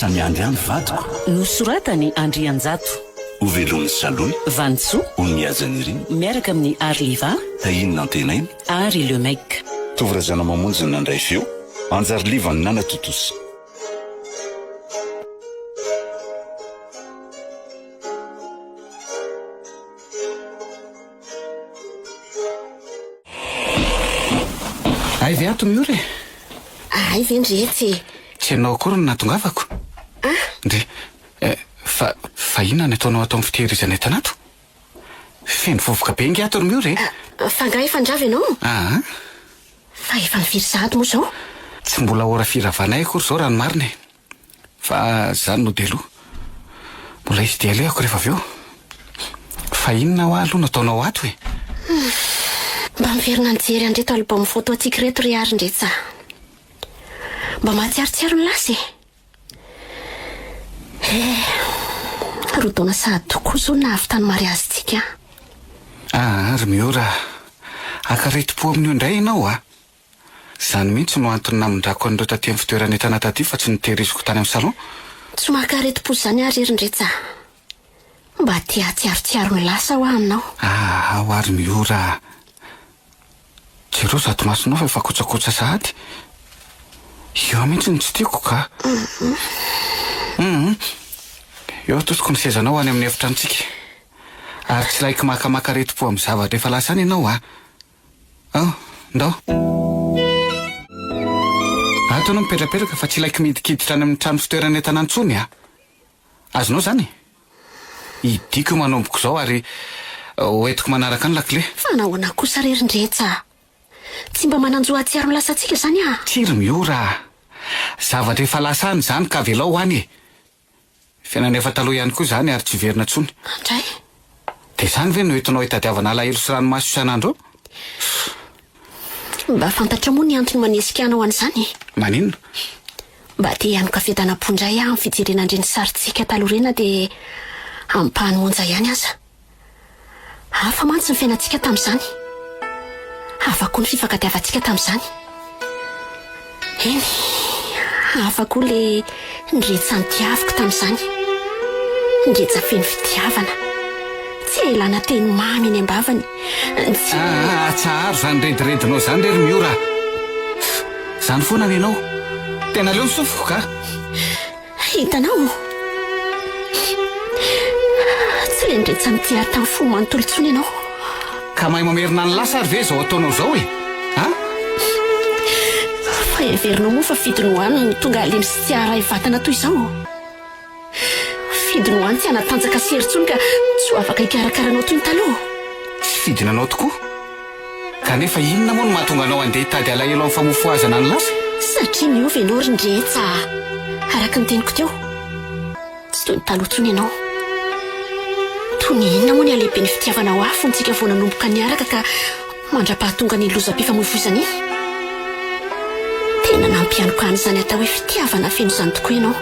samy andriany vadiko nosoratany Andrianjato ovelon'ny saloy Vantsoa oniazany riny miaraka amin'ny Arliva tahinina antenainy Ary le Mec tovrazana mamonjy nandray feo anjary livany nana totosa ay ve ato miory ay ve ndretsy tsy anao akory no natongavako ndre fa inona ny ataonao atao amin'ny fitehirizana etanato feno vovoka be ngy ato ry miory fanga efandrava ianao fa efa nifiry sahady moa zao tsy mbola ora firavanay akory zao raha ny mariny fa zany no deloha mbola izy dialeako rehefa avy eo fa inona ho aloha no ataonao ato mba miverina nijery andreto album photo atsika reto ry ary ndretsa mba mahatsiarotsiaro ny lasy ro taona sahady tokoa zao nahavy tany mariazy tsika ry miora akaretim-po amin'io indray ianao zany mihitsy no antony namondrako an'ireo taty amin'ny fitoerana entana taty fa tsy nitehiriziko tany amin'ny salon tsy makaretim-po zany ary ery ndretsa mba tia tsiarotsiaro ny lasa ho aminao ho ary miora jereo zato masonao fa efa kotsakotra sahady eo mihitsy ny tsy tiako ka eo tosoko ny sezanao any amin'ny efitrantsika ary tsy laiko makamakaretim-po amin'ny zavatra efa lasa any ianao ndao ato anao mipetrapetraka fa tsy laiko midikiditra any amin'ny trano fitoerana entana antsony azonao zany idiko manomboko zao ary hoentiko manaraka ny lakile fa nahoana kosa rery ndretsa tsy mba mananjoa atsiaro ny lasa atsika zany tsiry miora zavatra efa lasa any zany ka velao any fiainana efa taloha ihany koa zany ary tsy verina tsony andray de zany ve no entinao hitadiavana alahelo sy ranomasy isan'andro mba fantatra moa ny antony manesika anao an'izany maninona mba te ihanoka fiadanam-pondray amin'ny fijerenandreny saritsika talorena de ampahany monja ihany aza hafa mantsy ny fiainantsika tamin'izany hafa koa ny fifankatiavantsika tamin'izany eny hafa koa le ndretsa nitiaviko tamin'izany ndretsa feno fitiavana tsy elana teny mamy eny ambavany tsaharo zany rediredinao zany rery miora zany foana ny ianao tena leo nisofoko ka hitanao tsy le ndretsa nitiary tamin'ny fo manontolo-tsony ianao ka mahay mamerina ny lasa ary ve zao ataonao zao fa everinao moa fa fidinoany no tonga alemy sy tsy aray vatana toy izao fidinoany tsy anatanjaka serytsony ka tsy ho afaka hikarakaranao toy ny taloha tsy fidinanao tokoa kanefa inona moa no mahatonga anao andeha hitady alahelo amin'ny famofoazana ny lasa satria miova ianao ry ndretsa araka ny teniko teo tsy toy ny taloha tsony ianao toy ny inona moa ny alehibe ny fitiavanao afo ntsika vao nanomboka niaraka ka mandra-pahatonga ny lozam-pifamoivoizana iny tena nampianoko an'izany atao hoe fitiavana feno izany tokoa ianao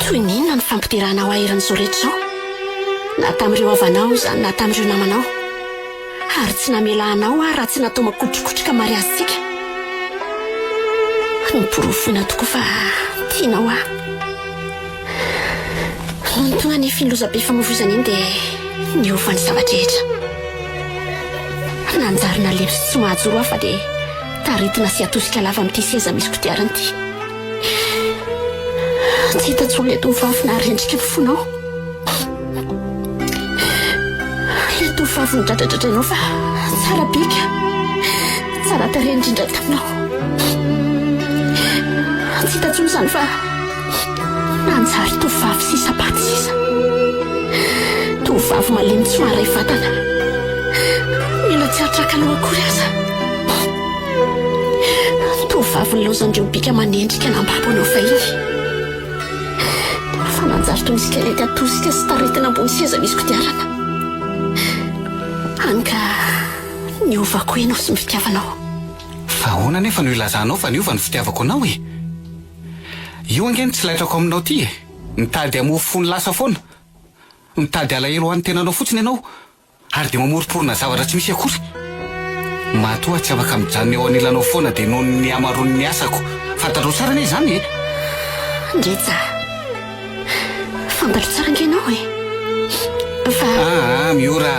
toy ny inona ny fampiterahanao aheran'izao rehetra zao na tamin'ireo avanao zany na tamin'ireo namanao ary tsy namelahanao raha tsy natao makotrokotroka mariazintsika noporofoina tokoa fa tianao nontonga ny finlozabe famovoizana iny dia niova ny zavatra nanjarina lemy sy tsy mahajoro afa dia taritina sy atosika lava amin'ity seza misy kodiarany ity tsy hitantsony le tovavy narendrika ny fonao le tovavy nidradradradrainao fa tsara bika tsara tarendrindra taminao tsy hitantsony zany fa nanjary tovavy sy sapaty sisa tovavy malemy tsy maharay vatana mila tsy atraka aloha akory aza tovavy nylozandreo bika manendrika nambabo anao fahiny fa nanjary toy misy kalety atosika sy taretina ambony seza misy kodiarana any ka niovako ianao sy mifitiavanao fa hoana nefa no ilazanao fa niova ny fitiavako anao io angeny tsy laitrako aminao ty mitady amofo ny lasa foana mitady alahelo hoan'ny tenanao fotsiny ianao ary de mamoriporona zavatra tsy misy akory matoa tsy afaka mijanona eo anilanao foana dia noho ny amaron'ny asako fantatrao tsara anie zany Ndretsa, fantatra tsara angenao e. Fa Miora,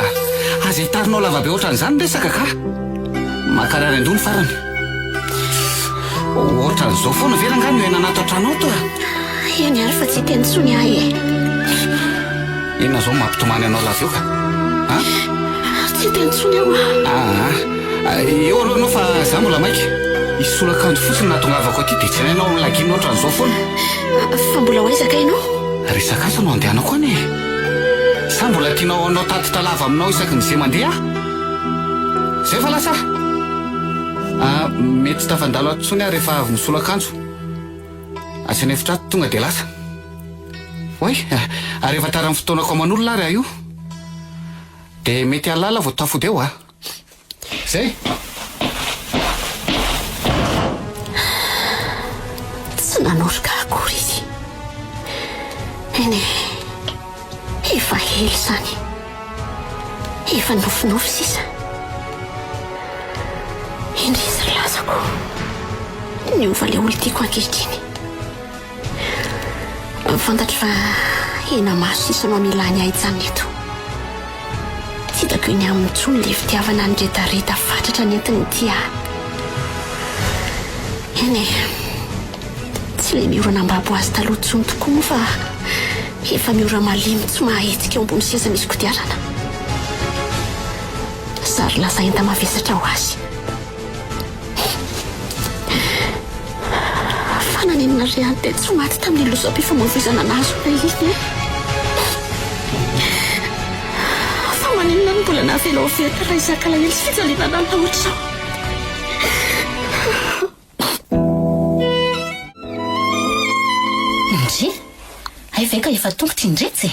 aza hitarinao lavabe ohatran'izany resaka ka makarary andony farany. Ohatran'izao foana vera angano ena anaty trano ato a. eny ary fa tsy teny tsony ahy e. Inona zao mampitomany anao laveo ka? Tsy teny tsony aho Eo aloha anao fa za mbola maika isolakanjo fotsiny natongavako aty dia tsy hainao milagina ohatran'izao foana. Fa mbola hoaizaka ianao? Resaka asa no andehanako any e. Sa mbola tianao anao tatitra lava aminao isaky ny izay mandeha? Zay fa lasa mety tsy tafandalo ato tsony aho rehefa avy misolakanjo. Asany efitra ato tonga dia lasa. Oy, rehefa tara amin'ny fotoanako aman'olona ary io dia mety halala vao tafody eo Zay. Tsy nanoroka akory izy. Eny efa hely izany. Efa nofinofy sisa. Indrisy lazako niova le olo tiako ankehitriny. Fantatra fa ena maso sisa no milany ahitsany eto. Tsy hitako eny amin'ny tsony le fitiavana ny retareta fatratra ny entiny tia. Eny tsy le miorana mbabo azy taloha tsony tokoa moa fa efa miora malemy tsy mahetsika eo ambony seza misy kodiarana. Sary lasa enta mavesatra ho azy. Fananenina riany dia tsy maty tamin'ny lozam-pifamoivoizana anazy na iny fa manenina ny mbola navela ao veta raha izaka lahely sy fijaliana na ohatrao. Ndry ay veka efa tongotra indretsy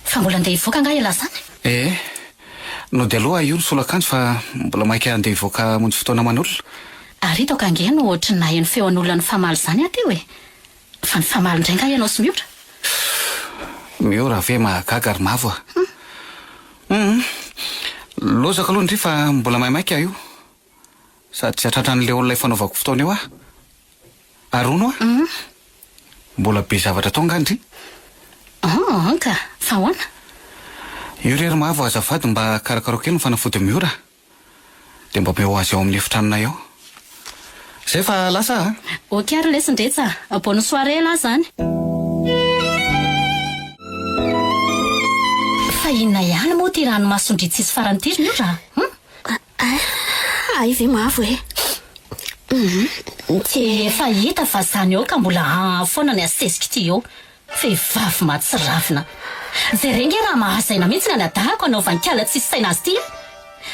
fa mbola andeha hivoaka nga ialazany. No dia aloha io ny solakanjo fa mbola maika andeha hivoaka monjy fotoana aman'olona. Ary ito ka angeno ohatry ny naheno feon'olona ny famaly zany aty hoe fa ny famaly indray nga ianao sy mihotra. Miora ve mahagaga ary mavo lozaka aloha ndry fa mbola maimaika io sady tsy atratran'le olona fanaovako fotoana eo arono mbola be zavatra tao ngandry. Ka fa hoana io rery mavo azafady mba karakaro kely ny fanafody miora dia mba meo azy eo amin'ny efitranona eo. Zay fa lasa ok ary lesindretsa bonne soirée la zany. Fa inona ihany moa ty ranomasondry tsisy farany ty miora? Ay ve mavo e. Efa hita fa zany eo ka mbola foana ny asesika ty eo vehivavy maty sy ravina. Zay renge raha mahazaina mihitsy ny anadahako anaovankala tsisy saina azy ty.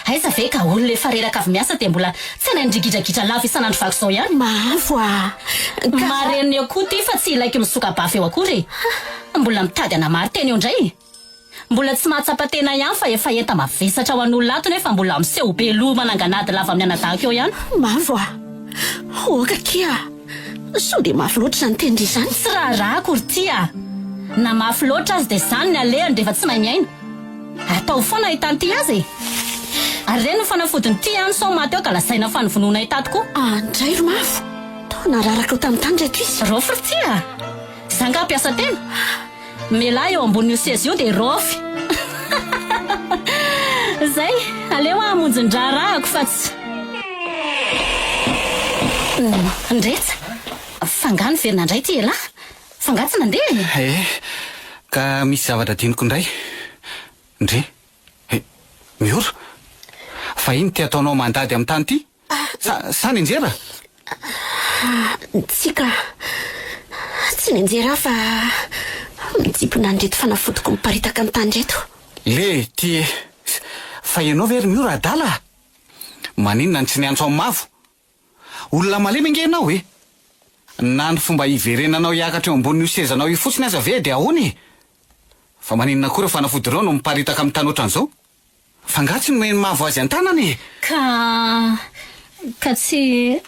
Aiza ve ka olona efa reraka avy miasa dia mbola tsy hanandrigidragitra lava isanandro vako zao ihany. Mavo mareny eo koa ty fa tsy ilaiko misoka-bafy eo akory. Mbola mitady anamary teny eo indray. Mbola tsy mahatsapa-tena ihany fa efa enta mavesatra ho an'olona ato nefa mbola miseho be loha mananganady lava amin'ny anadahako eo ihany. Mavo oka kia so dia mafy loatra zany tendry izany. Tsy raha akory ty na mafy loatra azy dia zany ny alehany rehefa tsy mahay miaina. Atao foana hitany ty azy ary reny ny fanafodiny ty ihany sao maty eo ka lazaina fanovonoana hitato koa. Andray ro mavo tao nararaka eo tamin'ny tany reto izy. Rofy ty zanga ampiasa tena mela eo ambonin'io seza io dia rofy. Zay aleo amonjin-draha rahako fa tsy ndretsa fangano verina indray ty ela fangatsy nandeha ka misy zavatra diniko indray ndre miora fa iny ty ataonao mandady amin'ny tany ty sa ny injera? Tsika tsy ny injera fa mijibona ndreto fanafodiko miparitaka ny tany reto. Le ty fa ianao very miora adala maninona ny tsy niantso amin'ny mavo olona malemy inge ianao na ny fomba hiverenanao hiakatra eo ambonin'io sezanao io fotsiny aza ve dia ahoany fa maninona koa reo fanafody ireo no miparitaka amin'ny tany ohatran'izao fa ngatsy no meny mavo azy an-tanany ka tsy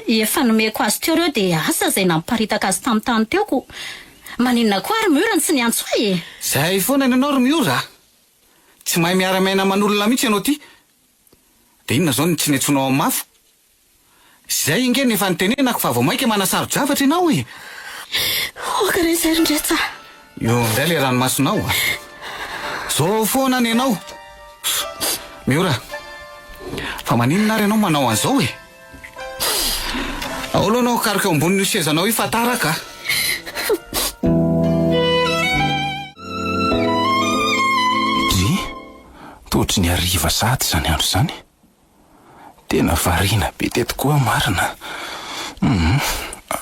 efa nomeko azy teo reo dia asa zay nampiparitaka azy tamin'ny tany teoko maninona koa ary miora ny tsy niantso zay foana ny anao ry miora tsy mahay miara-maina man'olona mihitsy ianao ty dia inona zao ny tsy niantsonao amin'ny mavo zay inge nefa nitenenako fa vao maika manasaro-javatra ianao oka re zay rindretsa io indray le ranomasonao zao foana ny ianao miora fa maninona ary ianao manao an'izao e aoloanao karoka amboniny sezanao io fataraka ry tohatry ny ariva sady zany andro zany tena variana be te tokoa marina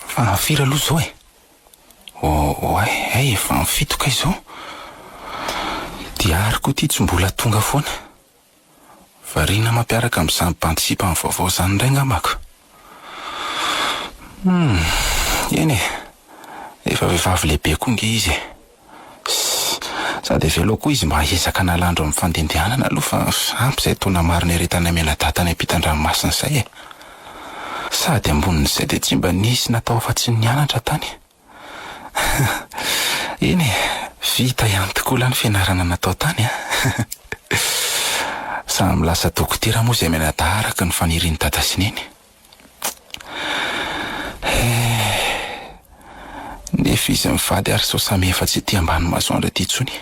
fa firy aloha zao e ay efa mifitoka izao dia ariko ty tsy mbola tonga foana variana mampiaraka amin'izany mpantisipa amin'ny vaovao zany indray ngamako eny e efa vehivavy lehibe koa nge izy e sady velao koa izy mba ezaka nalandro amin'ny fandendehanana aloha fa ampy izay taona marina eretana meladatana ampitan-dranomasina izay e sady ambonin'izay dia tsy mba nisy natao afa-tsy nianatra tany eny e vita ihany tokoa la ny fianarana natao tany a samy lasa dokotera moa izay menadaharaka ny faniriany dada sineny nefa izy mivady ary sao samy efa tsy ty ambany masoandra ty tsony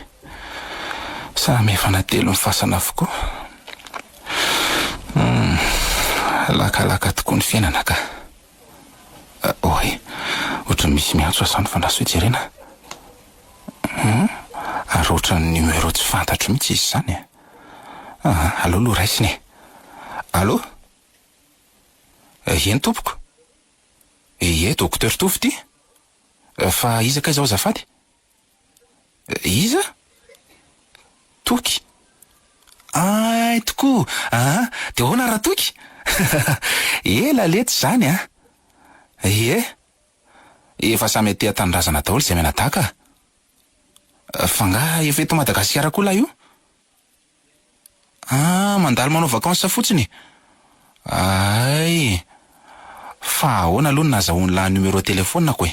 samy efa natelo mifasana avokoa lakalaka tokoa ny fiainana ka oe ohatra misy miantso asany fandraso ejerena ary ohatra ny numero tsy fantatro mihitsy izy zany allo aloha raisiny e allo eny tompoko dokotera Tovy ty fa iza ka izao zafady iza toky ay tokoa dia hoana raha toky ela letsy zany efa samy aty atandrazana daholo izay menadaka fa nga efa eto Madagasikara koa lahy io mandalo manao vakansa fotsiny ay fa ahoana aloha nazahoany lahy numero telefonako e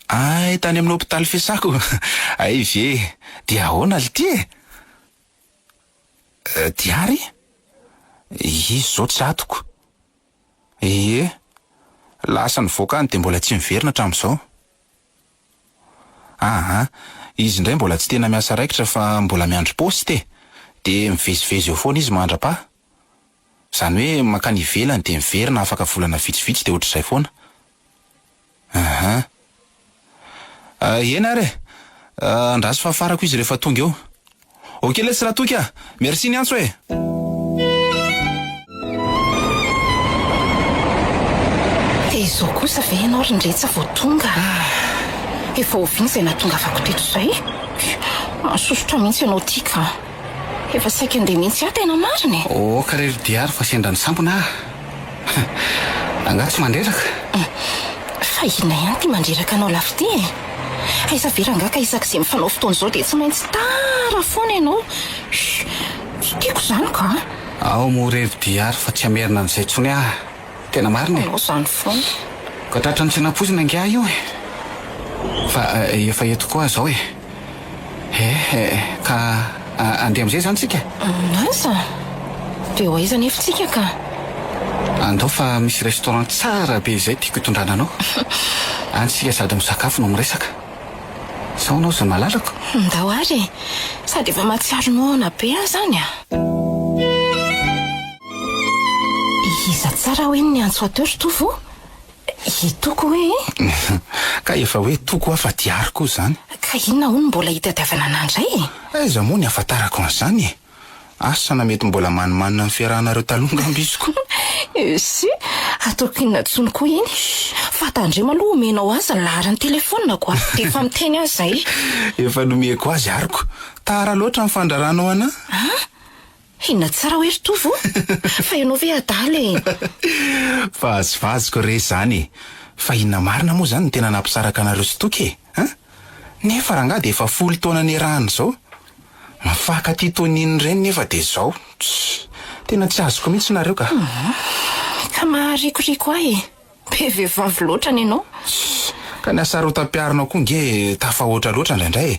ay tany amin'ny hôpitaly fiasako ay ve dia ahoana lity e diary izy zao tsy atoko lasa ny voakany dia mbola tsy miverina hatramin'izao izy indray mbola tsy tena miasa raikitra fa mbola miandry poste dia mivezivezy eo foana izy mandra-pa zany hoe makany ivelany dia miverina afaka volana vitsivitsy dia ohatr'izay foana ena ary andraso fahafarako izy rehefa tonga eo oke le tsy raha toky merci ny antso e dia izao kosa ve ianao rindretsa vao tonga efa oviny izay natonga avako teto izay masosotra mihitsy ianao tika efa saika andeha mihitsy tena marina e ka rery diary fa sendra ny sambona angaha tsy mandreraka fa ina ihany ty mandreraka anao lafy ty e aiza verangaka isaka izay mifanao fotoana izao dia tsy maintsy tara foana ianao tsy tiako izany ka ao mo rery diary fa tsy amerina an'izay tsony tena marina e izany foana ka tratra ny tsy namposina angia io e fa efa eto koa zao e ka andeha am'izay zany tsika aza dia ho aiza nefa tsika ka andao fa misy restaurant tsara be izay tiako hitondrana anao antsika sady misakafo no miresaka sao anao zany malalako ndao ary sady efa matsiaronao ana be zany iza tsara hoe ny antso ateurs tovo hitoko hoe ka efa hoe toko afa diary koa zany ka inona hono mbola hitadiavana anandray aiza moa ny afatarako an'izany asana mety mbola manimanina ny fiarahanareo talonga ambiziko sy ataoko inona tsony koa iny fatandre maloha omenao azy laharany telefonako dia efa miteny azy zay efa nomeko azy ariko tara loatra mifandraranao ana inona tsara hoe ry tovo fa ianao ve adaly fa azovaziko re zany fa inona marina moa zany ny tena nampisaraka anareo sy toky nefa raha nga dia efa 10 taona ny rahany zao mafaka ty toniny ireny nefa dia zao tena tsy azoko mihitsy nareo ka maharikoriko ahy be vehivavy loatra ny ianao ka ny asarotam-piarinao koa nge tafahoatra loatra indraindray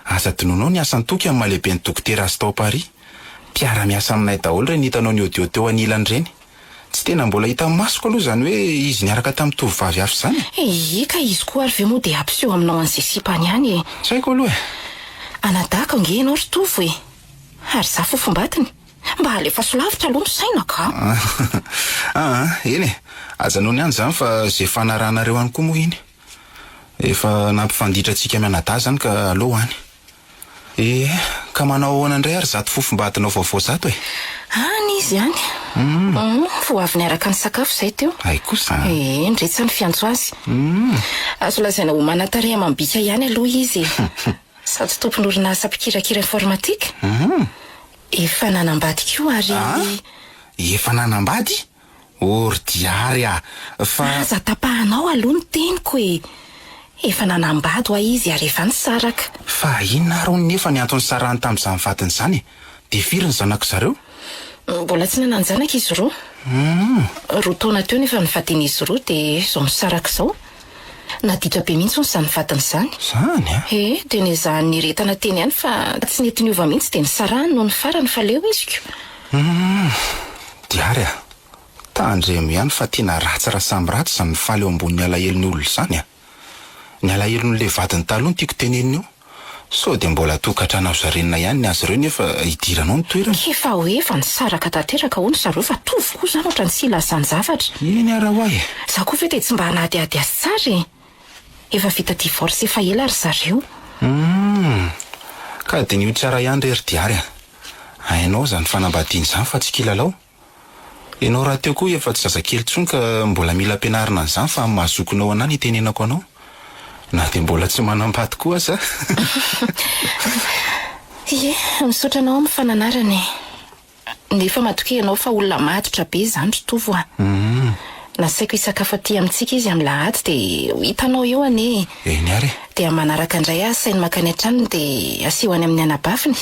aza dinonao ny asany toky amin'ny mahalehibe ny dokotera azy tao Paris mpiara-miasa aminay daholo ireny hitanao ny audio teo anilan'ireny tsy tena mbola hita masoko aloha zany hoe izy niaraka tamin'ny tovovavy hafa zany. Eka izy koa ary ve moa dia ampiseho aminao an'izay sipany ihany e. Tsy haiko aloha Anadaka nge ianao ry tovo e. Ary za fofombatiny mba alefa solavitra aloha no saina ka. Eny e, ajanao ihany zany fa zay fanarahanareo any koa moa iny. Efa nampifanditra antsika mianadahy zany ka aleo any. Ka manao ahoana indray ary zato fofombatinao vaovao zato e. Any izy ihany. Vo avy niaraka ny sakafo zay teo. Ay kosa. Ndretsa ny fiantso azy. Azo lazaina ho manatareha mambika ihany aloha izy. Sady tompony orinasa mpikirakira informatika. Efa nanambady koa ary. Efa nanambady? Ordiary fa aza tapahanao aloha ny teniko e. Efa nanambady ho izy ary efa nisaraka. Fa inona ary nefa ny antony sarahany tamin'izany vatiny zany? De firy ny zanako zareo? Mbola tsy nananjanaka izy roa. Roa taona teo nefa nivadin'izy roa de zao misaraka zao. Naditra be mihitsy ny vatiny zany. Zany de nezahany niretana teny ihany fa tsy nety niova mihitsy de nisarahany noho ny farany fa leo izy ko. Diary tandremo ihany fa tena ratsy raha samy ratsy zany faly eo ambony alaheliny olona zany Ny alahelin'le vadiny taloha ny tiako teneniny io. So de mbola tokatranao zarenina ihany ny azy ireo nefa idiranao ny toerana. Efa hoe efa nisaraka tanteraka hono zareo fa tovy koa zany ohatra ny tsy ilazany zavatra. Eny ara hoahy. Za koa ve de tsy mba hanadiady azy tsara e. Efa vita divorce efa ela ary zareo. Ka de ny tsara ihany rery diary hainao zany fanambadiany zany fa tsy kilalao. Ianao raha teo koa efa tsy zazakely tsony ka mbola mila ampianarina an'izany fa mahazokonao anao ny tenenako anao. Na de mbola tsy manambady koa aza. Misaotra anao amin'ny fananarana e. Nefa matoki ianao fa olona matotra be zany ry tovo Nasaiko isakafo aty amintsika izy amin'ny lahady de hitanao eo ane. Eny ary. De manaraka indray sainy makany an-tranony de asihoany amin'ny anabafiny.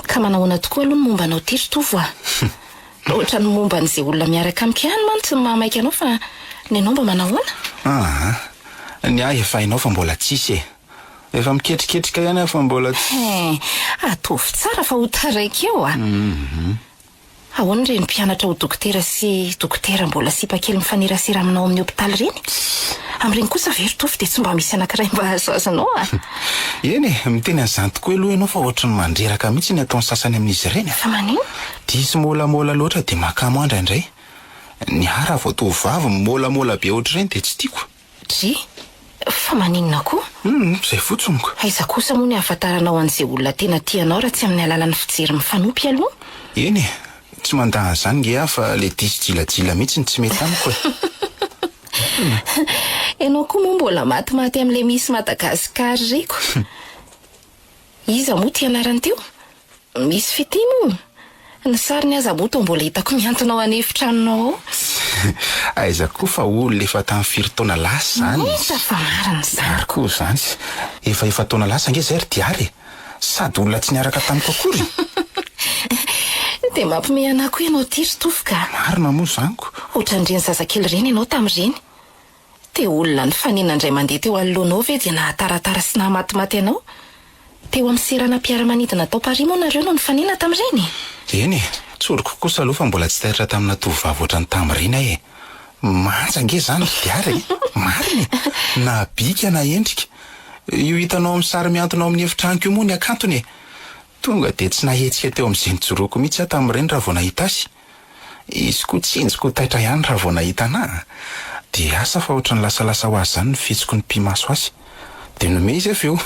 Ka manahoana tokoa aloha ny momba anao ty ry tovo Ohatra ny momba an'izay olona miaraka amiko ihany man tsy mamaika anao fa ny anao mba manahoana? Ny efa hainao fa mbola tsisy e. Efa miketriketrika ihany fa mbola tsy. Atovy tsara fa ho taraiky eo Ahoana reny mpianatra ho dokotera sy dokotera mbola sipakely mifanerasera aminao amin'ny hopitaly reny? Amin'ireny kosa very tovy de tsy mba misy anankiray mba azoazonao Eny e, miteny an'izany tokoa aloha ianao fa ohatra ny mandreraka mihitsy ny ataon'ny sasany amin'izy ireny. Fa manino? Diso molamola loatra de makamandra indray. Ny hara vao tovavy molamola be ohatra ireny de tsy tiako. Fa maninona koa? Zay fotsoniko. Aiza kosa moa ny ahafantaranao an'izay olona tena tianao raha tsy amin'ny alalan'ny fijery mifanopy aloha? Eny e, tsy mandahan' zany nge fa le diso jilajila mihitsy ny tsy mety amiko Ianao koa moa mbola matimaty amin'le misy Madagasikara reko. Iza moa ty anarany teo? Misy fity moa. Ny sariny aza moa mbola hitako miantonao any efitranonao. Aiza koa fa olona efa tamin'ny firy taona lasa zany. Fa marina zany. Koa zany. Efa taona lasa nge zay ry diary. Sady olona tsy niaraka tamiko akory. De mampime anahy koa ianao ty ry tovo ka. Marina moa zaniko. Ohatran'ireny zazakely reny ianao tamin'ireny. Te olona ny fanina indray mandeha teo anoloanao ve dia nahataratara sy nahamatymaty anao? Teo amin'ny serana mpiara-manidina tao Paris moa nareo no fanina tamin'ireny? Eny e, tsoriko kosa aloha fa mbola tsy taitra tamina tovovavy ohatran'ny tamin'ireny e. Mantsa nge zany diary. Marina na bika na endrika. Io hitanao amin'ny sary miantonao amin'ny efitraniko io moa ny akantony e. Tonga de tsy nahetsika teo amin'izay nijoroako mihitsy tamin'ireny raha vao nahita azy. Izy koa tsinjiko taitra ihany raha vao nahita anahy. De asa fa ohatran'ny lasalasa ho azy zany ny fihetsiko ny mpimaso azy. De nome izy avy eo.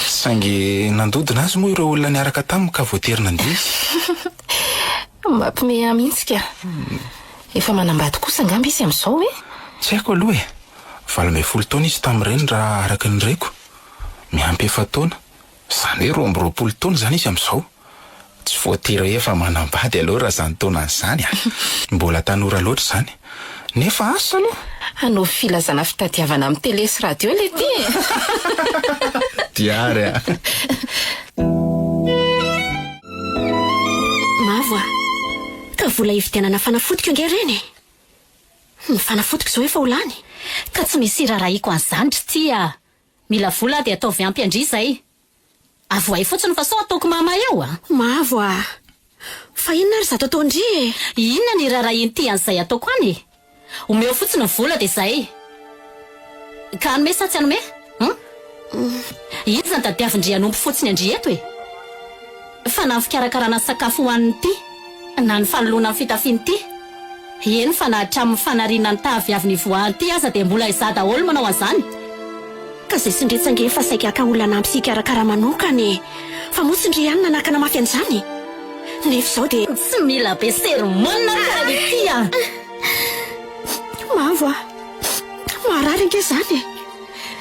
Saingy nandodina azy moa ireo olona niaraka taminy ka voatery nandeha izy. Mampime mihitsy ka. Efa manambady kosa angamba izy amin'izao e? Tsy haiko aloha e. 12 taona izy tamin'ireny raha araka ny reko. Miampy 7 taona. Zany hoe 12 taona zany izy amin'izao. Tsy voatery efa manambady aloha raha zany taona zany Mbola tanora loatra zany. Nefa asa aloha. Hanao filazana fitadiavana amin'ny télé sy radio le ty. Diary Mavo ka vola hividianana fanafotiko nge reny. Ny fanafotiko zao efa ho lany. Ka tsy misy raraiko an'izany ty Mila vola de ataovy ampy andry zay. Avoay fotsiny fa sao ataoko mama eo Mavo fa inona ary zato ataondry inona ny raharaha iny ty an'izay ataoko any omeo fotsiny ny vola dia izay ka anome sa tsy anome izy zany tadiavindry anompo fotsiny andry eto fa na ny fikarakarana ny sakafo hohaniny ty na ny fanoloana ny fitafiny ty eny fa na hatramin'ny fanariana ny tahaviaviny voahany ty aza dia mbola izaha daholo manao an'izany ka izay sindritsange fa saika ka olana ampy sikarakara manokany fa mosindry ihany nanakana mafy an'izany nefa izao dia tsy mila be sermonina karaha tya mavo marary anke izany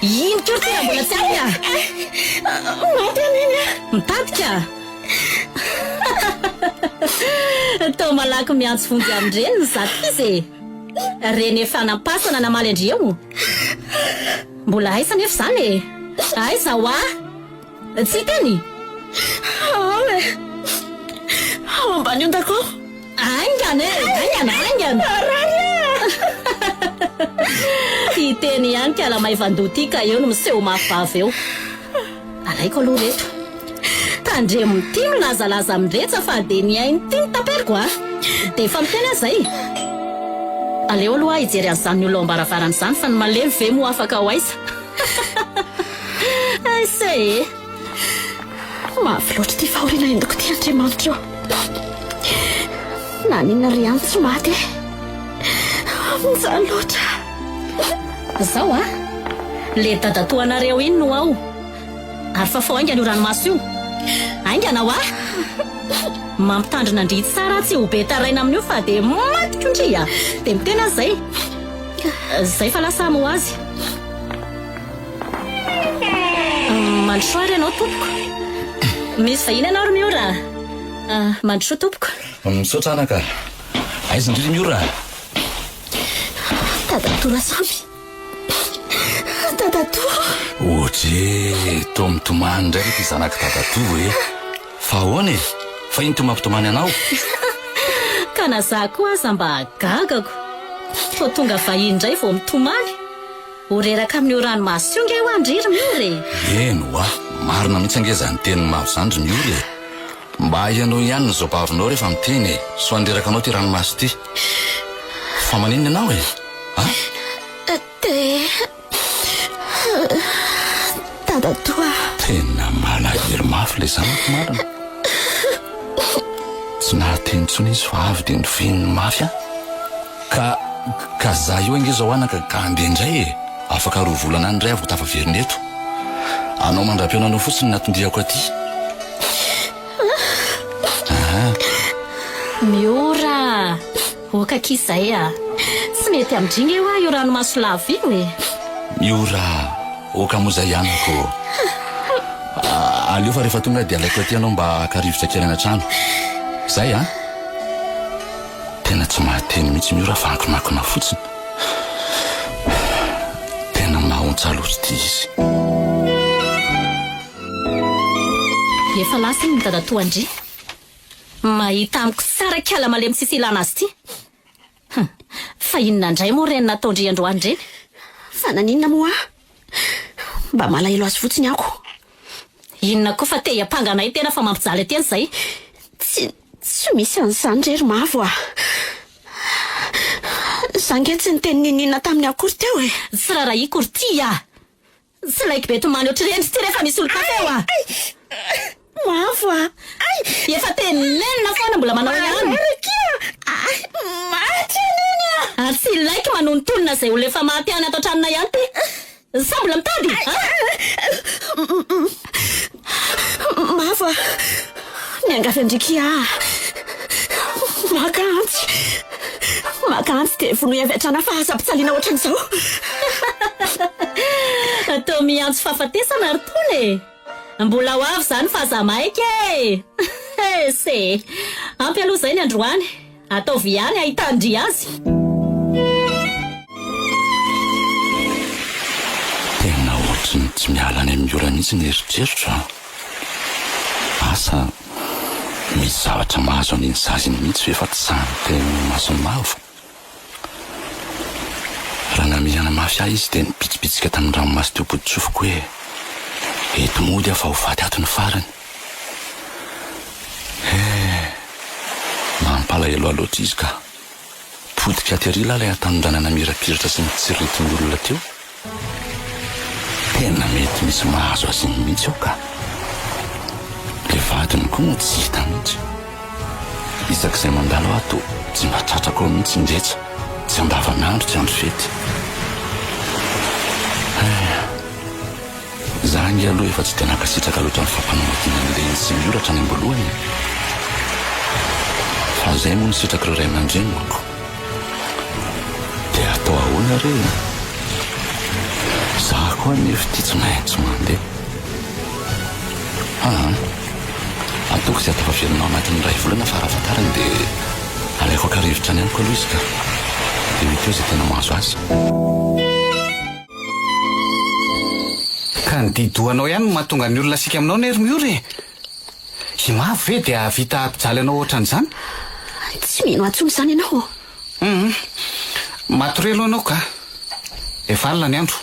ino korotena mbola tsy aby maty aneny mitadika tao malaky miantso vonjy amindreny ny zato izy reny efa nampasana namaly andry eo mbola aiza nefa izany aiza hoa tsy teny ambany ondako aingana aingana iteny ihany ka alamaivandò ty ka eo no miseho mafivavy eo alaiko aloha reto tandremo ty milazalaza amin'retsa fa dia ny ainy ty nitaperiko dia efa miteny azay aleo aloha hijery an'izany olo ambaravarana izany fa ny malemy ve mo afaka ho aiza ase mafy loatra ty fahoriana endoko ty andriamanitra na nina ry any tsy maty mizaly loatra zao le dadatoanareo iny no ao ary fa fao aingana io ranomaso io aingana ho mampitandrina andry tsara tsy ho be taraina amin'io fa dia matiko ndria dia mitena zay fa lasa mo azy mandrosoa ary ianao tompoko misy vahiny ianao ry miora mandrosoa tompoko misaotranaka aiza indrindra miora tadatoa samby tadatoa ohatry to mitomany indray ty zanaka tadatoa fa ahoana fa iny to mampitomany anao ka na za koa aza mba agagako fa tonga vahiny indray vao mitomany horeraka amin'ny oranomaso io nge ho andriry miory eno marina mihitsy ange zany teniny mavo zany ry miory mba ianao ihany ny zobavinao rehefa miteny so andreraka anao ty ranomaso ty fa maninona ianao dia tadatoa tena malahery mafy le zanako marina tsy nahateny tsony izy fa avy dia nofininy mafy ka za io ange zao anaka ka andeha indray afaka roa volana any indray avoko tafaveriny eto anao mandra-piona anao fotsiny natondriako aty miora okakizay tsy mety amindringa eo io ranomaso lavo io miora oka moa zay ianako aleo fa rehefa tonga dia alaiko aty anao mba akarivotra kely anatrano zay tena tsy mahateny mihitsy miora fa ankonakona fotsiny tena mahontsalosy ty izy efa lasa iny dadatoandry mahita amiko tsara kiala malemy tsisy ilana azy ty fa inona indray moa reny nataondry androany reny fa naninona moa mba malahelo azy fotsiny ako inona koa fa te hiampanganay tena fa mampijaly ateny zay tsy misy an'izany rery mavo zange tsy niteny ninina tamin'ny akory teo tsy raha ikory ty tsy laiky be tomany ohatryrendry ty rehefa misy olo-kafe mavo efa tenenina foana mbola manao ihany maty aniny tsy laiky manontolona zay olo efa maty any atao tranona ihany ty sa mbola mitady mavo niangavy andriky makantsy dia vono iaviatrana fa aza-pitsaliana ohatran'izao atao miantso fahafatesana ry tony mbola ho avy zany fa za maika se ampy aloha zay ny androany ataovy ihany ahitandry azy tena ohatriny tsy miala any amin'ny ora mihitsy ny eritreritro asa misy zavatra mahazo an'iny zaziny mihitsy efa tsy sany teny masony mavo raha namihana mafy ahy izy dia nipitsipitsika tamin'ny ranomasy teo boditsofoko hoe eto mody aho fa ho faty ato ny farany palahelo aloatra izy ka podika terila ilay atanondranana mirapiratra sy mitsiritin'olona teo. Tena mety misy mahazo azy iny mihitsy ao ka le vadiny koa no tsy hita mihitsy. Isak'izay mandalo ato tsy mahatratrako ao mihitsy indretsa, tsy andava-miandro tsy andro fety. Zaho nge aloha efa tsy tena kasitraka loatra ny fampanamadiana an'ilay izy sy mioratra any am-boalohany, fa zay moa ny sitraka ireo ray aman-dreniko. Dia atao ahoana reo? Zaho koa nefa tia tsy maintsy mandeha. Ataoko izay atafavelinao anatin'ny ray volana farafatarany dia alaiko akarivotra any amiko aloha izy ka dia mety eo izay tena mahazo azy. Ka ny didoanao ihany no mahatonga ny olona sika aminao nery miory. Mavo ve dia vita ampijaly anao ohatran'izany? Tsy mino atsony izany ianao. Matorelo anao ka efa alina ny andro.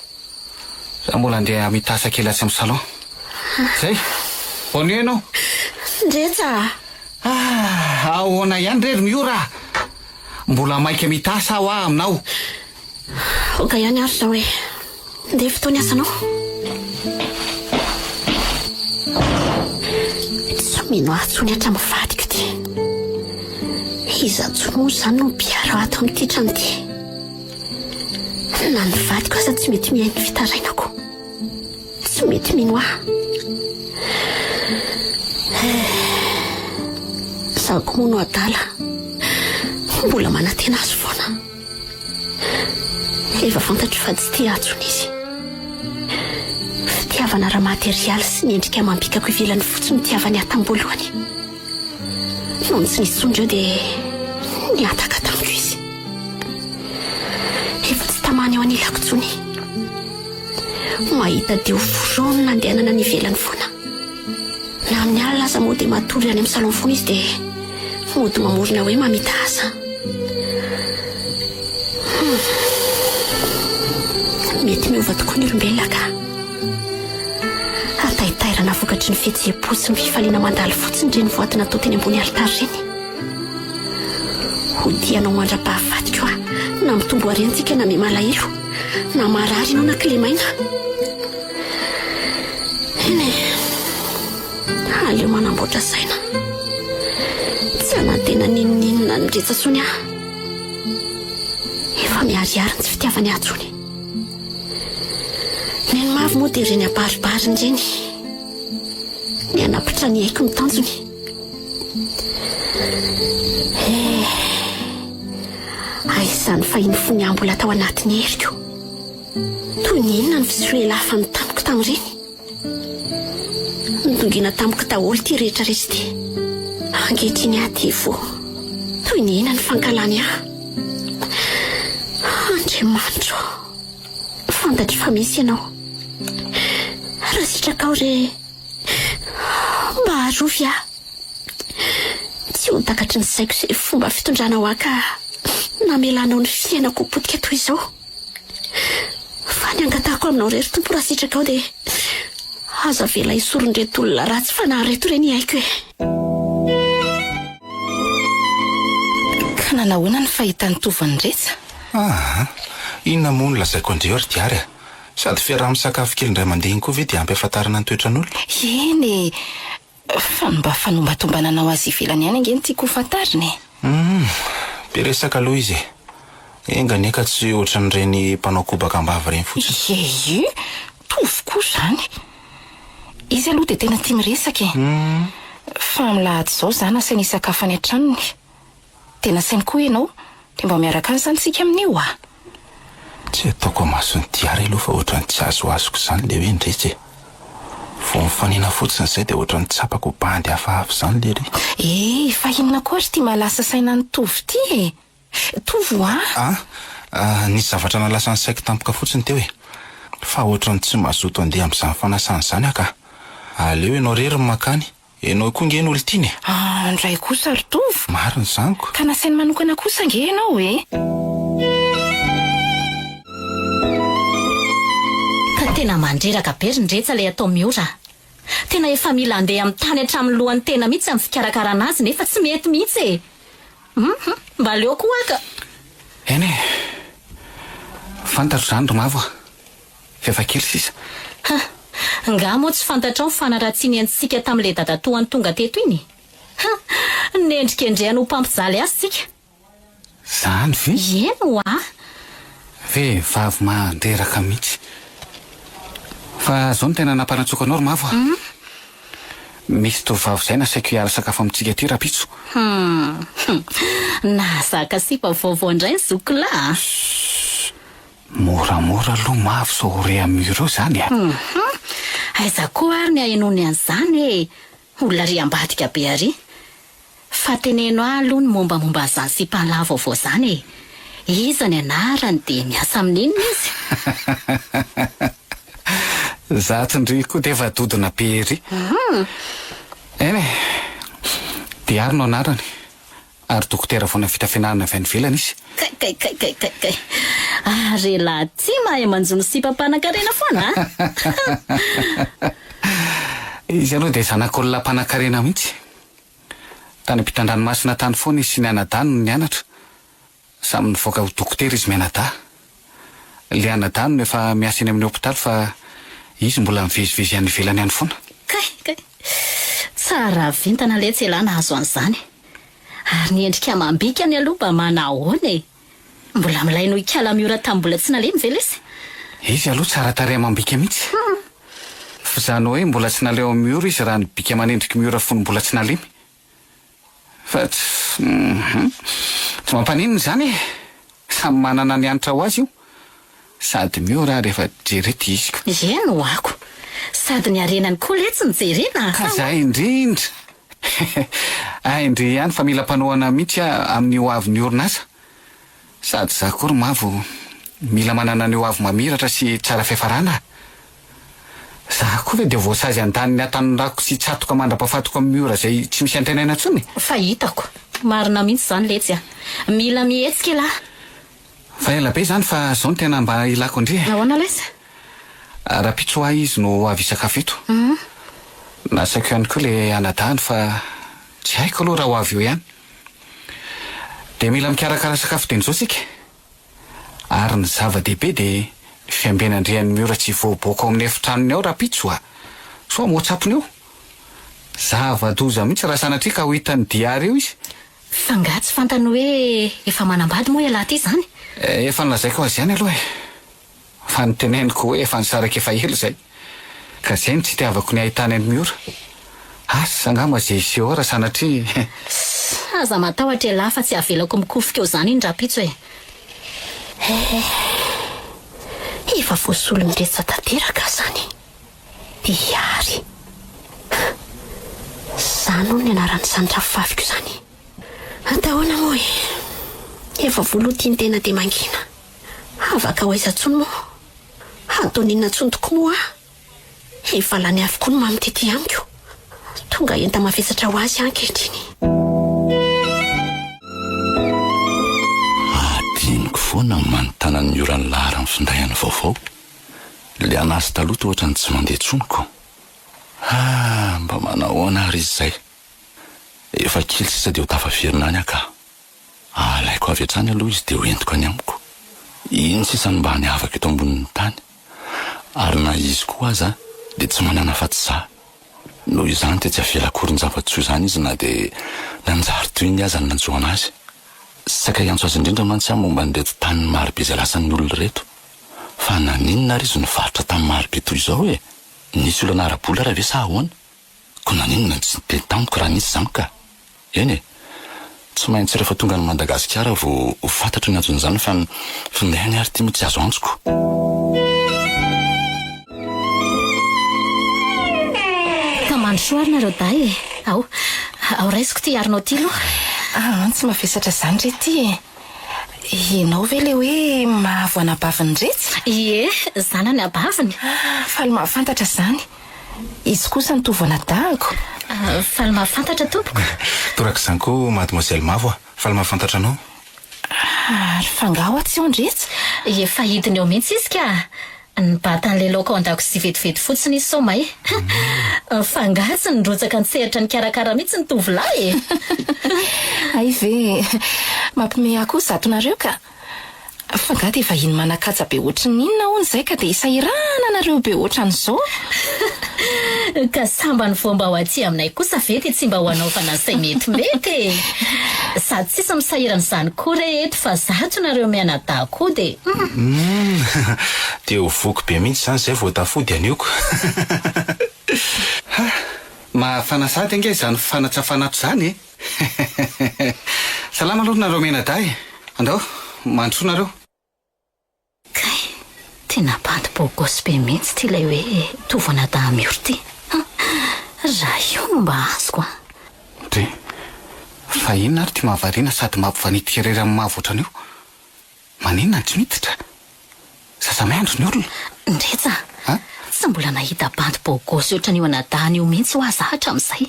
Za mbola andeha mitasa kely atsy amin'ny salon. Zay bonne nuit ianao. Ndretsa. Ahoana ihany rery miora, mbola maika mitasa aho aminao. Oka ihany ary zao hoe ndeha fotoany asanao. Tsy mino atsony hatramin'ny vadiko ty. Iza tsony moa izany no mpiaro ato amin'ity trano ty. Na ny vadiko aza tsy mety mihaino ny fitarainako, tsy mety mino aho. Zako moa no adala mbola manantena azy foana. Efa fantatro fa tsy tia atsony izy. Fitiavana raha materialy sy ny endrika mambikako ivelany fotsiny tiavany atam-boalohany. Noho ny tsy nisy tsondreo dia niataka tamiko izy. Efa tsy tamany eo anilako tsony. Mahita dia ho foronina nandehanana ny ivelany foana. Na amin'ny alina aza moa dia matory any amin'ny salon foana izy dia mody mamorona hoe mamita aza. Mety miova tokoa ny olombelona ka ataitairana vokatry ny fihetseham-po sy ny fifaliana mandalo fotsiny reny voatina atao teny ambony alitara reny. Ho dianao mandra-pahafatiko a na mitombo arentsika na mimalahelo na marary ianao na kilemaina. Eny aleo manamboatra saina, tsy anatena ninoninona ny retsatsony aho. Efa miariary ny tsy fitiavany atsony. Ny mavo moa dia ireny abaribariny ireny ny anapitra ny haiko ny tanjony. Aizany fa iny fony ambola tao anatin'ny heriko, toy ny inona ny fisoelafa ny tamiko tamin'ireny. Nidongina tamiko daholo ty rehetrarehetra ty. Angetriny aty vo toy ny ina ny fankalany aho. Andriamanitro, fantatry fa misy ianao. Raha sitraka ao re mba harovy aho. Tsy ho takatry ny saiko izay fomba fitondranao aho ka namelanao ny fiainako potika toy izao. Fa ny angatahako aminao rery tompo raha sitraka ao dia aza vela isoron-reto olona ratsy fa nahareto reny haiko e. Ka nanahoana ny fahitany tovany retsa? Inona moa no lazaiko andreo ary diary a? Sady fiaraha misakafo kely indray mandeha iny koa ve dia ampy ahafantarana ny toetran'olona? Eny, fa mba fanombatombananao azy ivelany ihany angeny tiako fantariny. Be resaka aloha izy engany eka tsy ohatran'ireny mpanao kobakambava ireny fotsiny. Tovokoa zany. Izy aloha dia tena tia miresaka e. Fa milahady izao zany asaina isakafo any an-tranony. Tena sainy koa ianao dia mba miaraka any santsika amin'io a. Tsy ataoko masony diary aloha fa ohatrany tsy azo azoko izany le hoe ndretsy. Vao mifanina fotsiny izay dia ohatrany tsapako bandy hafahafa izany le ry. Fa inona koa ry tia malasa saina ny tovy ty e? Tovo Ny zavatra nalasa ny saiko tampoka fotsiny teo e. Fa ohatrany tsy mazoto andeha amin'izany fanasana izany aka. Aleo ianao rery makany, ianao koa nge ny olon-tiny. Ndray kosa ry tovo. Mariny zaniko. Ka nasainy manokana kosa nge ianao e? Ka tena mandreraka be ry ndretsa ilay atao miora. Tena efa mila andeha amin'ny tany hatramin'ny lohany tena mihitsy amin'ny fikarakarana azy nefa tsy mety mihitsy e. Mba aleoko oaka. Eny e, fantatro zany ro mavo a. Fefa kely sisa. Nga moa tsy fantatrao ny fanaratsiany antsika tamin'ilay dadatoany tonga teto iny. Nendrika indray no mpampijaly azy tsika. Zany ve? Eno a. Vehivavy mandreraka mihitsy. Fa zao no tena namparatsoka anao ro mavo a. Misy tovovavy zay nasaiko hiara sakafo amintsika ty rapitso. Nazaka sipa vaovao indray ny zokilahy. Moramora aloha mavo sao re amuro zany a. Aiza koa ary ny ahenony an'izany e. Olona ry ambadika be ary. Fa teneno aloha ny mombamomba an'izany sipan'lahy vaovao zany e. Iza ny anarany de miasa amin'inona izy. Zatondry koa de efa dodona be ery. Eny e, de ary no anarany. Ary dokotera vao navita fianarana avy any ivelany izy. Kay. Ary lahy ty mahay manjono sipam-panakarena foana. Izy aloha de zanak'olona mpanakarena mihitsy. Tany ampitan-dranomasina tany foana izy sy ny anadany no nianatra. Samy nivoaka ho dokotera izy mianadahy. Le anadany no efa miasa eny amin'ny hopitaly fa izy mbola mivezivezy any ivelany any foana. Kay. Tsara vintana le tsy elana azo an'izany. Ary ny endrika mambika ny aloha mba manahoana e. Mbola milay no ikala miora tambola tsy nalemy ve lesy. Izy aloha tsara tarehy mambika mihitsy. Fa zany hoe mbola tsy naleo miora izy raha ny bika manendriky miora fony mbola tsy nalemy. Fa tsy mampaninona zany e. Samy manana ny anitra ho azy io. Sady miora rehefa jerety iziko. Eno ako. Sady ny arenany koa le tsy nijerena. Ka zay indrindra. Indri ihany fa mila mpanohana mihitsy amin'ny ho avy ny orinasa. Sady za koa ro mavo mila manana ny ho avy mamiratra sy tsara fiafarana. Za koa ve de voasazy an-daniny atanondrako sy tsatoka mandrapafatoka amin'ny miora zay tsy misy antenaina intsony. Fa hitako. Marina mihitsy zany letsy a. Mila mihetsika lahy. Fa ela be zany fa zao no tena mba ilako indri. Ahoana lesy? Rapitso ahy izy no avy sakafo eto. Nasaiko ihany koa le anadany fa tsy haiko aloha raha ho avy eo ihany. De mila mikarakara sakafo de n'izao sika. Ary ny zava-dehibe de fiambenandrian'ny miora tsy voaboaka ao amin'ny efitranony ao rapitso a. So moatsapony eo. Zava-doza mihitsy raha sanatria ka ho hitany diary eo izy. Fa nga tsy fantany hoe efa manambady moa ialahy ty zany. Efa nilazaiko azy ihany aloha e. Fa niteneniko hoe efa nisaraka efa elo zay. Ka zay ny tsy tiavako ny ahitany any miora. Asa angamba zay iseho raha sanatria. Aza matahotra lahy fa tsy avelako mikofika eo zany iny rapitso e. Efa voasolo miretsa tanteraka zany. Diary. Zany ny anaran'ny sanitra fafiko zany. Atahoana moa e. Efa volotiny tena de mangina. Afaka ho aiza tsony moa. Antoninona tsony toko moa. Efa lany avokoa no mamitety amiko. Tonga enta mavesatra ho azy ankehitriny. Adiniko foana manontana ny miora ny lahara amin'ny findainy vaovao. Le anazy taloha ohatra ny tsy mandeha tsoniko. Mba manahoana ary izy zay. Efa kely sisa de ho tafaverina any aka. Alaiko avy hatrany aloha izy de ho entiko any amiko. Iny sisa mba ny afaka eto ambonin'ny tany. Ary na izy koa aza de tsy manana afa-tsy za. Noho izany de tsy avela-kory ny zava-tsoa izany izy na de nanjary toy ny aza ny nanjoana azy. Saka iantso azy indrindra mantsy amin'ny momba nyreto tany marobe izay lasan'ny olona reto. Fa naninona ary izy nivarotra tamin'ny marobe toy izao e. Nisy olana ara-bola raha ve sa ahoana? Ko naninona tsy te tamiko raha nisy zany ka. Eny e. Tsy maintsy rehefa tonga ny Madagasikara vao ho fantatro ny antony fa findainy ary ty tsy azo antsoko. Ka mandrosoarina reo day e. Ao raisiko ty arinao ty aloha. Tsy mavesatra zany re ty e. Ianao ve le hoe mahavo anabaviny rehetra? Ie, zana ny abaviny. Faly mahafantatra zany. Izy kosa ny tovo anadahako. Faly mahafantatra tompoko. Toraka izany koa mademoiselle Mavo a. Faly mahafantatra anao. Ary fangaho atsy eo ndretra. Efa hidiny eo mihitsy izy ka. Ny batan'le laoka ao an-dakozia vetivety fotsiny izy sao may. Fangatsy ny rotsaka ny tseritra ny karakara mihitsy ny tovolahy e. Ay ve mampime aho koa zatonareo ka. Fa de vahiny manakaja be ohatran' inona hono zay ka de isahirana nareo be ohatran'izao. Ka samba ny fomba ho aty aminay kosa vety tsy mba ho anaovana izay metimety. Sady tsisy misahiran'izany koa rehetra fa zato nareo mianadahy koa de de ho voky be mihitsy zany zay vao tafody anioko. Mahafanasady ange zany fanatsafanato zany e. Salama aloha nareo mianadahy. Andao, mandro nareo. Kay, tena banty-bogosy be mihitsy ty ilay hoe tovana dahamiro ty. Raha io no mba azoko a. Dre, fa inona ary ty mahavariana sady mampivanitika irery amin'ny mahavoatrana io? Maninona ny tsy miditra? Sasa-mahandro ny olona. Ndretsa, tsy mbola nahita banty-bogosy ohatran'io anadahany io mihitsy ho aza hatramin'izay.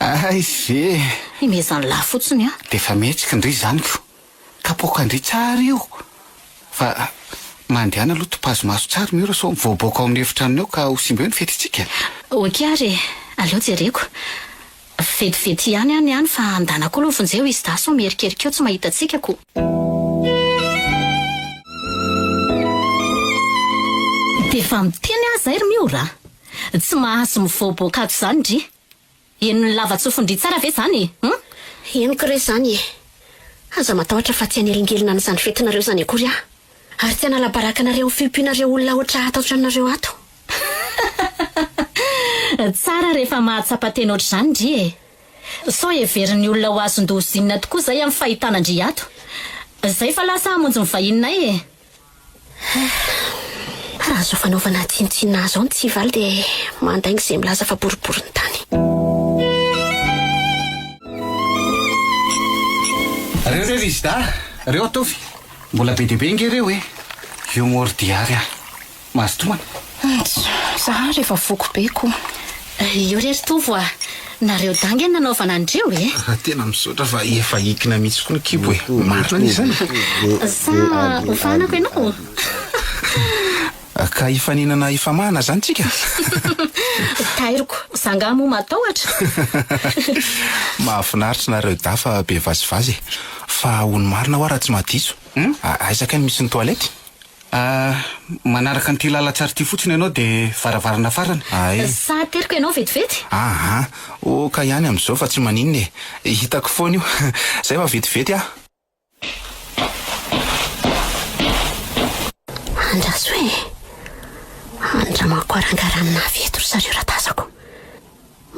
Ay ve. Imezany lahy fotsiny a. De fa mihetsika ndry zany ko. Kapoka ndry tsara io. Fa mandehana aloha topazo maso tsara mihora so mivoaboaka ao amin'ny efitranony ao ka ho simba eo ny fetintsika. Oky ary, aleo jereko. Vetivety ihany fa andanako aloha vonjeo izy daso mierikerika eo tsy mahita antsika ko. De fa miteny aza ry miora. Tsy mahazo mivoaboaka ato zany ndry. Eno ny lava-tsofindry tsara ve zany? Eniko re zany e. Aza matahotra fa tsy anelingelina n'izany fetinareo zany akory aho. Ary tsy analabaraka-nareo ny fiompianareo olona oatra ataotranareo ato. Tsara rehefa mahatsapa-teny ohatr'izany ndry e. Sao everiny olona ho azon-dozinina tokoa zay amin'ny fahitana ndry ato. Zay fa lasa hamonjy mivahininay e. Raha zao fanaovana tsinotsinona zao ny tsy valy de mandaingy izay milaza fa boribory ny tany. Reo re rizida, reo ataovy. Mbola be dehibe inge reo e. Io mordiary a. Mazotomana. Zaho rehefa voko be koa. Io rery tovo a. Nareo dangy ny nanaovana andreo e. Raha tena misaotra fa efa ikina mihitsy koa ny kibo e. Marina ny zany. Sa hofanako ianao. Ka ifaninana ifamana zany tsika. Tairoko, zanga mo matahotra. Mahafinaritra nareo dafa be vazivazy. Fa hony marina ho raha tsy mahadiso. Aizaka ny misy ny toalety. Manaraka n'ity lalatsara ty fotsiny ianao de varavarana farany. Sa teriko ianao vetivety. Ka ihany amin'izao fa tsy maninona e. Hitako foana io. Zay fa vetivety ah. Andraso hoe andramako arangaranina vetro zareo ratazako.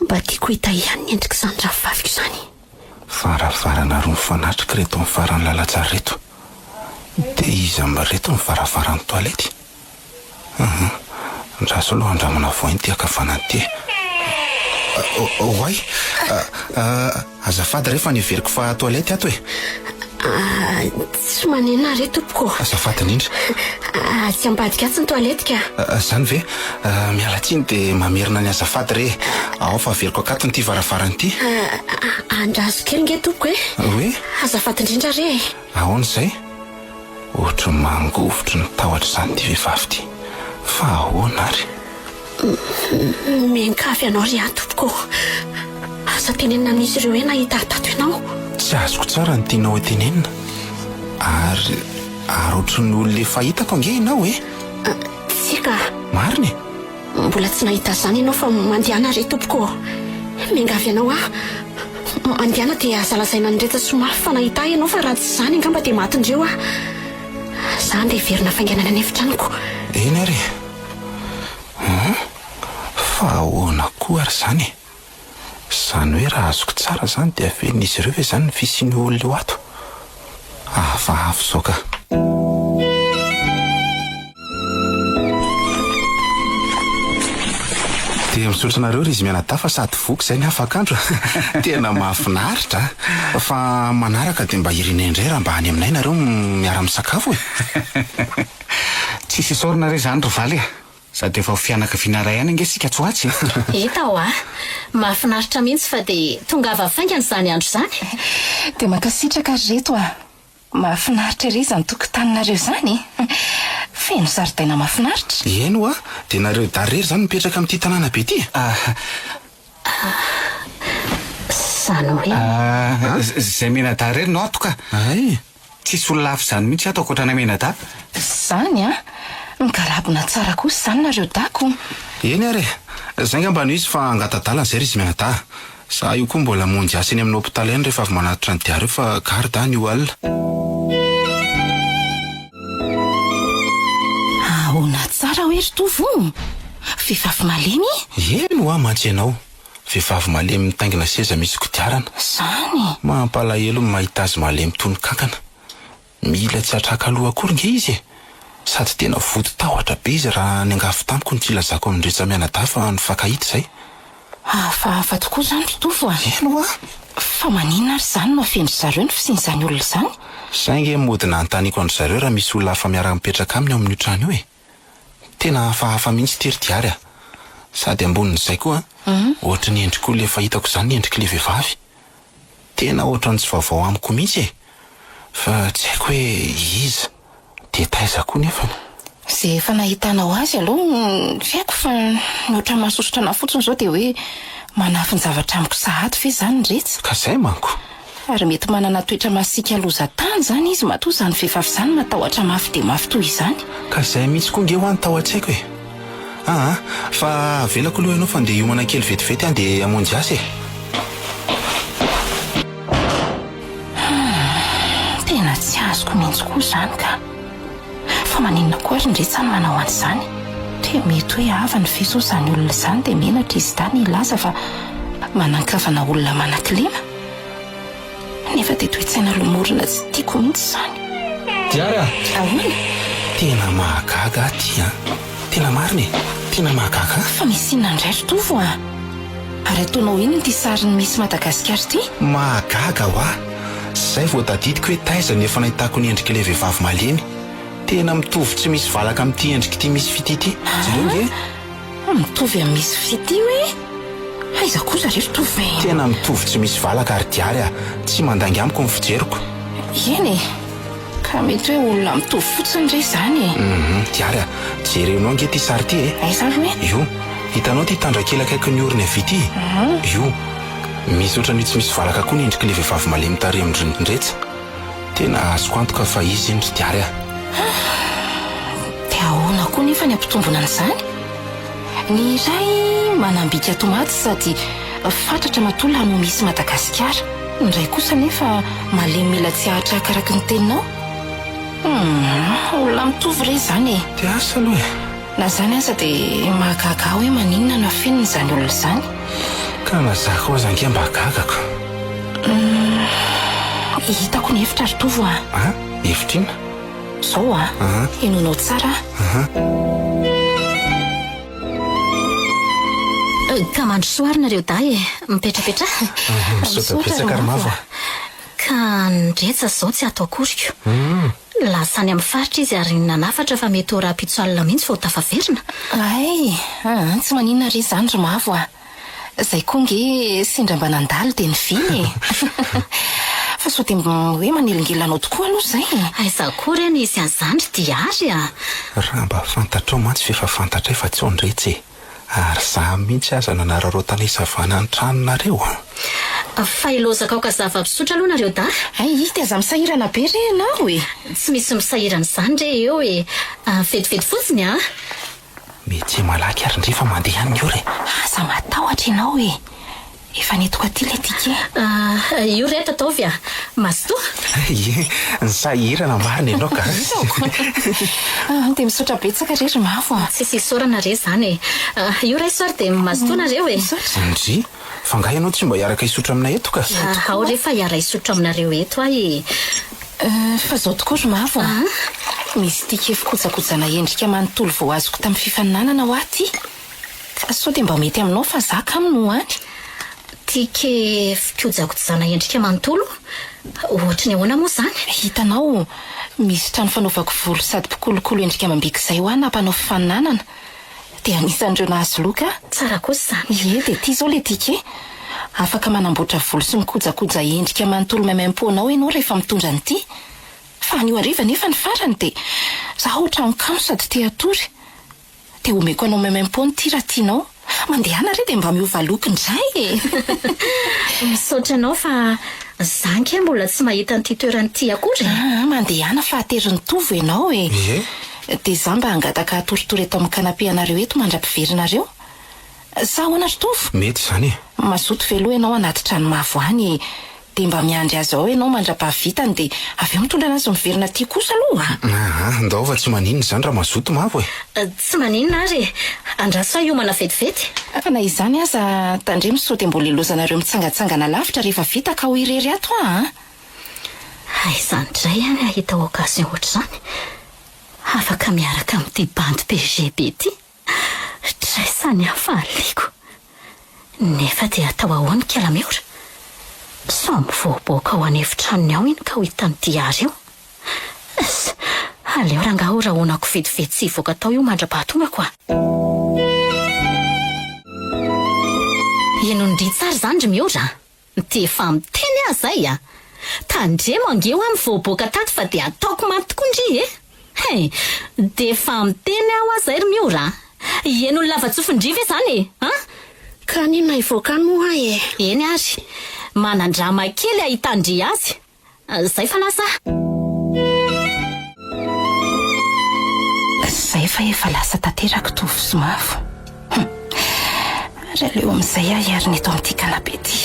Mba tiako hita ihany ny endrika izany ravavaviko izany. Varavarana roa mifanatrika reto amin'ny farany lalatsara reto. De iza mba reto mivaravarany toalety. Andraso aloha andramana voainy ty akafanany ty. Oay, azafady rehefa niveriko fa toalety ato e. Tsy manena re tompoko. Azafady indrindra. Tsy ambadika atsy ny toalety ka. Zany ve miala tsiny de mamerina ny azafady re. Ao fa veriko akato nyty varavarany ty. Andraso kely nge tompoko e. Hoe? Azafady indrindra re. Ahoana izay? Ohatra mangovotro ny tahotra izany ty vehivavy ty. Fa ahoana ary? Menkavy ianao ry tompoko. Asa tenenina amin'izy ireo hoe nahita tato ianao. Tsy azoko tsara ny tianao tenenina. Ary ohatra ny olona efa hitako ange ianao e. Tsika. Marina e. Mbola tsy nahita zany ianao fa mandihana re tompoko. Mengavy ianao mandihana dia azalazaina nyretsa somafy fa nahita ianao fa raha tsy zany angamba dia matindreo Zany dia verina fainganana ny efitranoko. Eny ary. Fa ahoana koa ary zany e. Zany hoe raha azoko tsara zany dia avenin'izy ireo ve zany ny fisian'ny olona eo ato. Hafahafa zao ka. Dia misaotra nareo izy mianadahy fa sady voky izay ny afakandro. Tena mahafinaritra. Fa manaraka dia mba irina indray raha mba any aminay nareo miara-misakafo e. Tsisy isaorina re zany rovaly e. Sady efa ho fianakaviana ray ihany ange sika tsy ho atsy. Eta ho mahafinaritra mihitsy fa dia tonga avafaingana izany andro izany. Dia mankasitraka reto mahafinaritra ery izany tokotaninareo izany feno zaridaina mahafinaritra. Eno a dia nareo darery zany mipetraka amin'ity tanàna be ity. Zany hoe Zay Menadarery no atoka. Ay, Tsisy olona hafa izany mihitsy ato ankoatrana Menada. Zany migarabona tsara kosa izany nareo dako. eny ary zay ngamba no izy fa angatadalana zay ry izy Menada. Za io koa mbola monjy asa eny amin'ny hôpitaly eny rehefa avy manatitra ny diary fa garda ny io alina. Ahoana tsara hoe ry tovo vehivavy malemy. Eno a mantsy ianao. Vehivavy malemy mitaingina seza misy kodiarana. Zany Mampalahelo ny mahita azy malemy toy ny kankana. Mila tsy hatraka aloha akory nge izy. Sady tena vodi-tahotra be izy raha ny angafy tamiko ny kilazako amin'ndretsa Menada fa nifankahita zay. hafahafa tokoa izany ry tovo Eno a fa maninona ary izany mafendry zareo ny fisian'izany olona izany. saingy modina antaniko andry zareo raha misy olona hafa miaraka mipetraka aminy ao amin'io trano io e. Tena hafahafa mihitsy tery diary a. Sady ambonin'izay koa ohatra ny endriko le fahitako izany ny endriko le vehivavy. Tena ohatra ny tsy vaovao amiko mihitsy e. Fa tsy haiko hoe iza dia taiza koa nefa. Zay efa nahitanao azy aloha tsy haiko fa nohatra mahasosotra ana fotsiny izao dia hoe manafy ny zavatra amiko sahady fe izany ndretsa. Ka zay manko. Ary mety manana toetra masika loza-tany izany izy matoa izany vehivavy izany matahotra mafy dia mafy toy izany. Ka zay mihitsy koa nge ho any tao an-tsaiko e. Fa velako aloha ianao fa andeha hiomana kely vetivety any dia hamonjy asa e. Tena tsy azoko mihitsy koa izany ka. Fa maninona koa ary ndretsa ny manao an'izany. Dia mety hoe hava ny feso izany olona izany dia menatra izy tany ilaza fa manan-kavana olona manan-kilema. Nefa dia toe-tsaina lomorina tsy tiako mihitsy izany. Diary a. Ahoana? Tena mahagaga aty tena marina e. Tena mahagaga. Fa misy inona indray ry tovo Ary ataonao iny ity sariny misy Madagasikara ity? Mahagaga ho a. Zay vao tadidiko hoe taiza nefa nahitako ny endrika le vehivavy malemy. Tena mitovy tsy misy valaka amin'ity endrika ity misy fity ity. Jereo nge mitovy amin'ny misy fity hoe? Aiza kosa ry tovo e? Tena mitovy tsy misy valaka ary diary tsy mandangy amiko ny fijeriko. Eny ka mety hoe olona mitovy fotsiny ndray izany Diary jerenao nge ty sary ty e. Aiza ry hoe? Io hitanao ty tandrakely akaiky ny oriny avy ity. Io misy ohatran'io tsy misy valaka koa ny endrika le vehivavy malemy tary amindrindretsa. Tena azoko antoka fa izy indry diary dia ahoana koa nefa ny ampitombona an'izany? Ny iray manambika tomaty sady fantatra matolona no misy Madagasikara. Ny iray kosa nefa malemy mila tsy hahatraka araky ny teninao. Olona mitovy re izany e. Dia asa aloha e. Na zany aza dia mahagaga hoe maninona no afenina izany olona izany. Ka mazaka ho azange mba gagako. Hitako ny hevitra ry tovo Hevitra inona? Zao enonao tsara. Ka mandro soarinareo day mipetrapetra. Misaotabetsaka ary mavo. Ka ndretsa zao tsy atao koriko. Lasany amin'ny faritra izy ary nanafatra fa mety ho raha-pitsoalina mihitsy vao tafaverina. Ay tsy maninona ry izany ry mavo zay koa nge sendra mba nandalo dia ny viny fa sao dia hoe manelingelanao tokoa aloha zay. Aiza kory any izy an'izany diary Raha mba fantatrao mantsy fefa fantatray fa tsy ondretsy e. Ary za mihitsy aza nanararotana isavana ny tranonareo fa ilozaka ao ka zava-pisotra aloha nareo da ay dia aza misahirana be re ianao e. tsy misy misahirana izany re eo e. Vetivety fotsiny mety malaky ary ndrefa mandeha ihany io re. Aza matahotra ianao e. Efa netoka aty le tika io reto ataovy masotoa. Ny sahirana marina ianao ka. dia misaotra betsaka re ry mavo tsisy isorana re izany io ray soary dia masotoa nareo e. Ndry fa nga ianao tsy mba hiaraka isotra aminay eto ka. Ao rehefa hiara isotra aminareo eto fa zao tokoa ry mavo misy tika efi-kojakojana endrika manontolo vao azoko tamin'ny fifaninanana ho aty. Ka sao dia mba mety aminao fa zaka amino any. Tika fikojakojana endrika manontolo ohatra ny ahoana moa izany? Hitanao misy trano fanaovako volo sady pikolokolo endrika amam-bika izay ho any hampanao fifaninanana dia anisan'ireo nahazo loka. Tsara kosa izany. Dia ity zao le tika afaka manamboatra volo sy mikojakoja endrika manontolo maimam-poanao ianao rehefa mitondra an'ity. fa anio ariva nefa ny farany dia zaho ohatra mikamo sady te atory dia omeko anao maimaimpony ty raha tianao mandehana re dia mba miova loko indray misaotra anao fa zanky mbola tsy mahita nyity toerany ty akory mandehana fahaterin'ny tovo ianao dia za mba hangataka atoritori eto amin'ny kanapeanareo eto mandra-piverynareo sa ho anatro tovo mety zany mazoto veloha ianao anaty tranomavo any dia mba miandry azy ao ianao mandra-pahavitany dia avy eo mitondra anazy miverina ty kosa aloha ndao fa tsy maninona zany raha mazoto mavo tsy maninona ary andraso hiomana vetivety na izany aza tandre misaoty mbola ilozanareo mitsangatsangana lavitra rehefa vita ka ho irery ato izany dray any ahita okasion ohatr'izany afaka miaraka amin'ity bandy PGB ty traisany hafahaliko nefa dia atao ahoany kialameora samy voaboaka ao anefitranony ao iny ka ho hitany diary io aleo raha ngaho raha onako vetivety sy voaka tao io mandra-pahatongako enondry tsara zany ry miora dia efa miteny azy zay tandre mangeo amin'ny voaboaka tato fa dia ataoko maty tokondry dia efa miteny aho azay ry miora enony lava-tsofindriva zany ka ninona ivoakany moa eny ary manandrama kely ahitandry azy zay fa lasa zay fa efa lasa tanteraka tovo sy mavo raha leo amin'izay ary ny eto amin'ity kanabe ty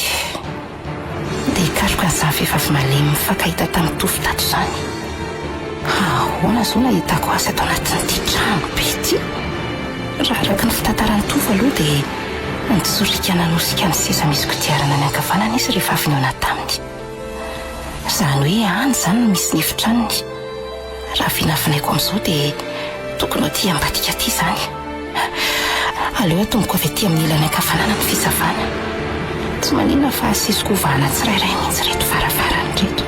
dia hikaroka an'izany vehivavy malemy mifankahita tamin'ny tovo tato izany ahoana zao nahitako azy atao anatin'ity trano be ty raha araka ny fitantarany tovo aloha dia nitsorika nanosika ny seza misy kodiarana ny ankavanana izy rehefa avy ny ao anataminy izany hoe any izany no misy nefitranony raha vinavinaiko amin'izao dia tokony ho ty ambadika ty izany aleo atomboko avy aty amin'ny ilany ankavanana ny fizavana tsy maninona fa asisiko hovahana tsirairay mihitsy reto varavarany reto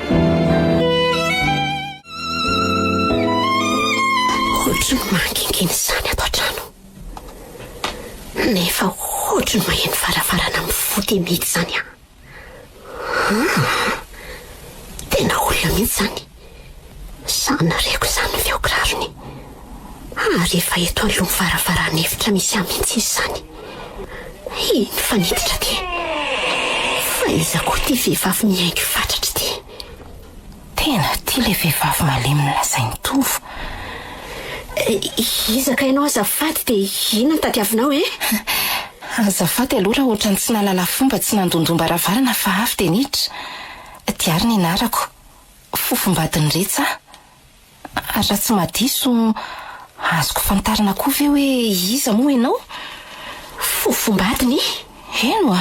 ohatra ny mankinginy izany ato an-trano nefa ohatra ny maheno varavarana mivoty mihitsy izany tena olona mihitsy izany sanareko izany ny feokirarony ary efa eto aloha varavarana efitra misy amihitsy izy izany iny faniditra ty fa iza koa ty vehivavy miaingo fatratra ty tena ty le vehivavy malemy nolazainy tovo izaka ianao azafady dia inona ny tadiavinao azafady aloha raha ohatrany tsy nalala fomba tsy nandondomba ravarana fa avy dia niditra diary ny anarako fofombadiny retsa ary raha tsy madiso azoko fantarina koa ve hoe iza moa ianao fofombadiny eno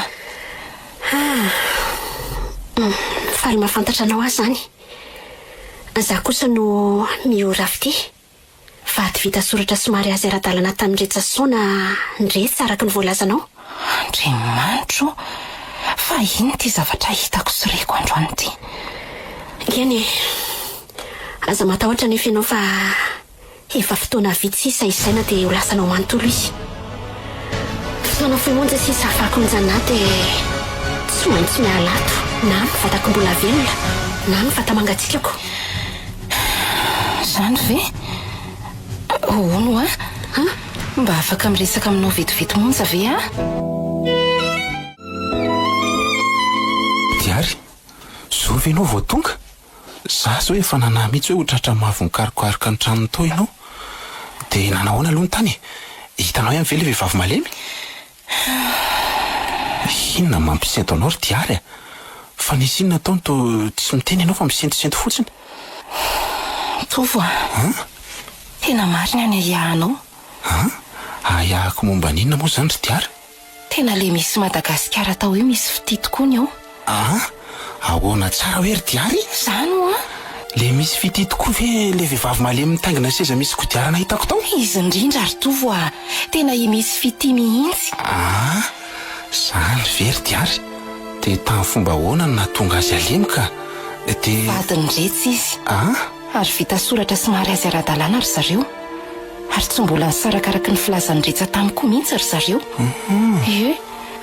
faly mahafantatra anao azy zany za kosa no miora avy ty vady vita soratra somary azy ara-dalana tamin'ny retsasoana ndretsa araka ny voalazanao andriamanitro fa iny ty zavatra hitako sy reko androany ty eny aza matahotra nefa ianao fa efa fotoana vitsy sisa isaina dia ho lasanao manontolo izy fotoana foimonja sisa afako minjana dia tsy maintsy mialato na mivatako mbola velona na mivata mangatsikako zany ve ono mba afaka miresaka aminao vetivety monja ve diary zo ve ianao vao tonga za zao efa nanahy mihitsy hoe hotratra mavo nikarokaroka ny tranony tao ianao dia nanahoana aloha ny tany hitanao ihany ve le vehivavy malemy inona mampisy ato anao ry diary fa nisy inona taony to tsy miteny ianao fa misentisento fotsiny tovo tena marina any ayahanao ayahako momba ninona moa zany ry diary tena le misy Madagasikara tao hoe misy fity tokoa ny ao ahoana tsara hoe ry diary zany le misy fity tokoa ve le vehivavy malemy mitangina seza misy kodiarana hitako tao izy indrindra ary tovo tena misy fity mihitsy zany ve ry diary dia tamin'ny fomba ahoana no nahatonga azy alemoka dia vadiny retsy izy ary vita soratra somary azy ara-dalàna ry zareo ary tsy mbola nisarakaraka ny filazany retsa tamiko mihitsy ry zareo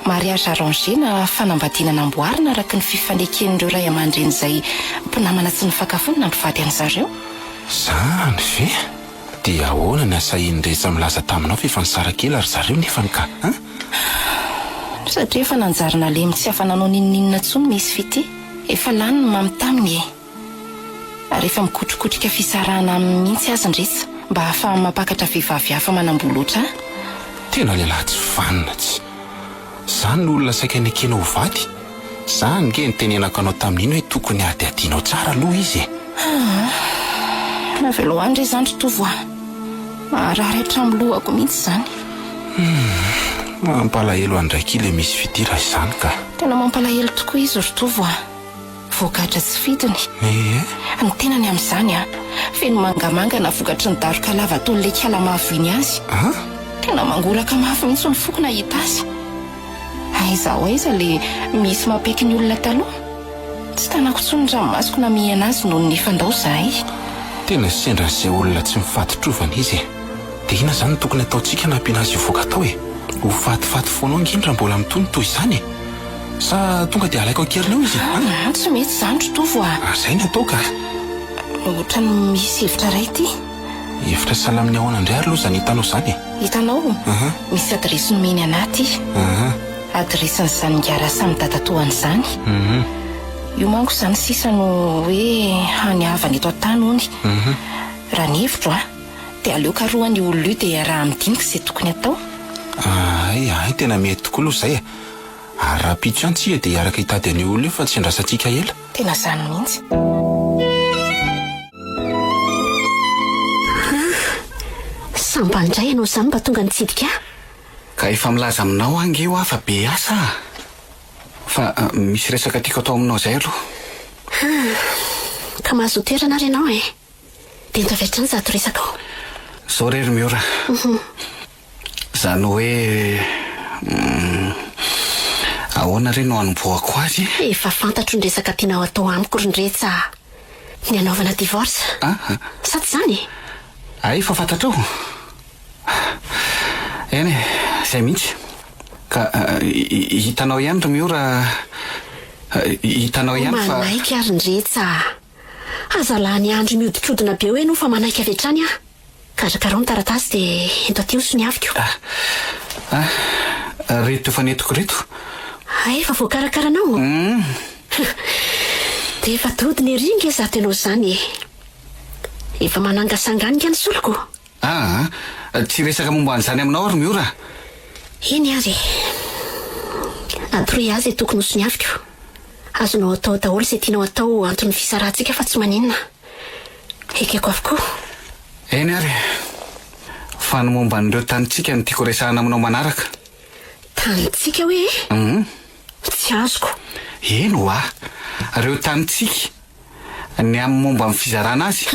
mariage arrangé na fanambadiana namboarina araka ny fifaneken'ireo ray aman-dreny izay mpinamana tsy nifakafonina androvady an'zareo. Zany ve dia ahoana ny asahin'rehetra milaza taminao fa efa nisara kely ary zareo nefa ny ka satria efa nanjarina lemy tsy afananao ninoninona ntsony misy fity efa lany ny mamy taminy ary efa mikotrokotrika fisarahana amin'ny mihitsy azy ndretsa mba hafa mampakatra vehivavy hafa manamboloatra. Tena lehilahy tsy vanina tsy zany ny olona saika ny ekena ho vady zany nge nitenenako anao tamin'iny hoe tokony ady adianao tsara aloha izy naveloany re zany tovo maharary hatramy lohako mihitsy zany. Mampalahelo andraiky le misy fidira izany ka tena mampalahelo tokoa izy rotovo vokatra tsy fidiny ny tenany amin'izany feno mangamanga na vokatry ny daroka lava ataon'le kalamavo iny azy tena mangoraka mafy mihitsy ny foko nahita azy. Aiza ho aiza le misy mampiaiky ny olona taloha tsy tanako tsony ranomasoko na mihana azy noho ny fandao zahay. tena sendra n'izay olona tsy mifatitrovana izy dia ina zany tokony ataontsika na ampiana azy io voaka tao ho fatifaty foanao ngindra mbola mitony toy izany sa tonga dia alaiko ankerinao izy tsy mety zany tovo zay ny atao ka ohatra ny misy hevitra ray ty hevitra salamin'ny ahoana indray ary aloha zany hitanao zany hitanao misy adresy nomeny anaty adresiny zany ngara samy dadatoany zany io manko zany sisa no hoe hanyavana eto an-tany ony raha ny hevitro dia aleoka roany olona io dia raha midinika izay tokony atao. ay tena mety tokoa aloha izay ary raha pitso any tsika dia hiaraka hitady any olona io fa tsy andrasantsika ela tena zany mihitsy. Sambandray ianao zany mba tonga nitsidika ka efa milaza aminao ange ho afa be asa fa misy resaka tiako atao aminao zay aloha ka mahazo toerana ary ianao dia nitavetra ny zato resaka ao zao rery miora zany hoe ahoana re no hanomboako azy efa fantatro ny resaka tianao atao amiko rindretsa ny anaovana divorce sady zany ay fa fantatrao eny zay mihitsy ka hitanao ihany ry miora hitanao ihany fa manaiky ary ndretsa azalahy ny andro miodikodina be hoe no fa manaiky avy hatrany karakarao ny taratasy dia ento aty oso ny aviko reto efa netiko reto efa voakarakaranao dia efa todiny ery nge za tenao zany efa manangasanganika ny soloko tsy resaka momba an'izany aminao ary miora eny ary atoroy azy tokony oso ny aviko azonao atao daholo izay tianao atao antony fisarahantsika fa tsy maninona ekeko avokoa eny ary fa ny momba n'ireo tanitsika ny tiako resahana aminao manaraka tanitsika hoe tsy azoko eno reo tanitsika ny amin'ny momba amin'ny fizarana azy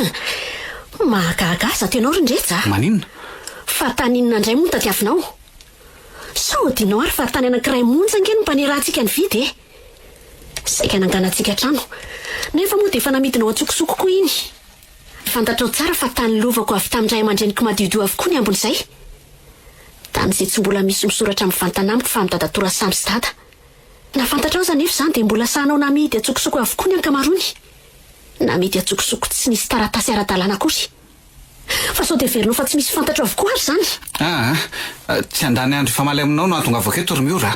mahagagaza tianao rindretsa maninona fa taninona indray moa tadiavinao sao dinao ary fa tany anankiray monja nge no mpanerahantsika ny vidy saika nanganantsika trano nefa moa dia efa namidinao atsokosoko koa iny fantatrao tsara fa tany lovako avy tamindray aman-dreniko madiodio avokoa ny ambon'izay tamin'izay tsy mbola misy misoratra mivantana amiko fa midadatora samy sy dada na fantatrao zany efa zany dia mbola sahanao namidy atsokosoko avokoa ny ankamarony namidy atsokosoko tsy nisy taratasy ara-dalàna akory fa sao dia verinao fa tsy misy fantatro avokoa ary zany tsy andany andro efa maly aminao no antonga avako eto ry miora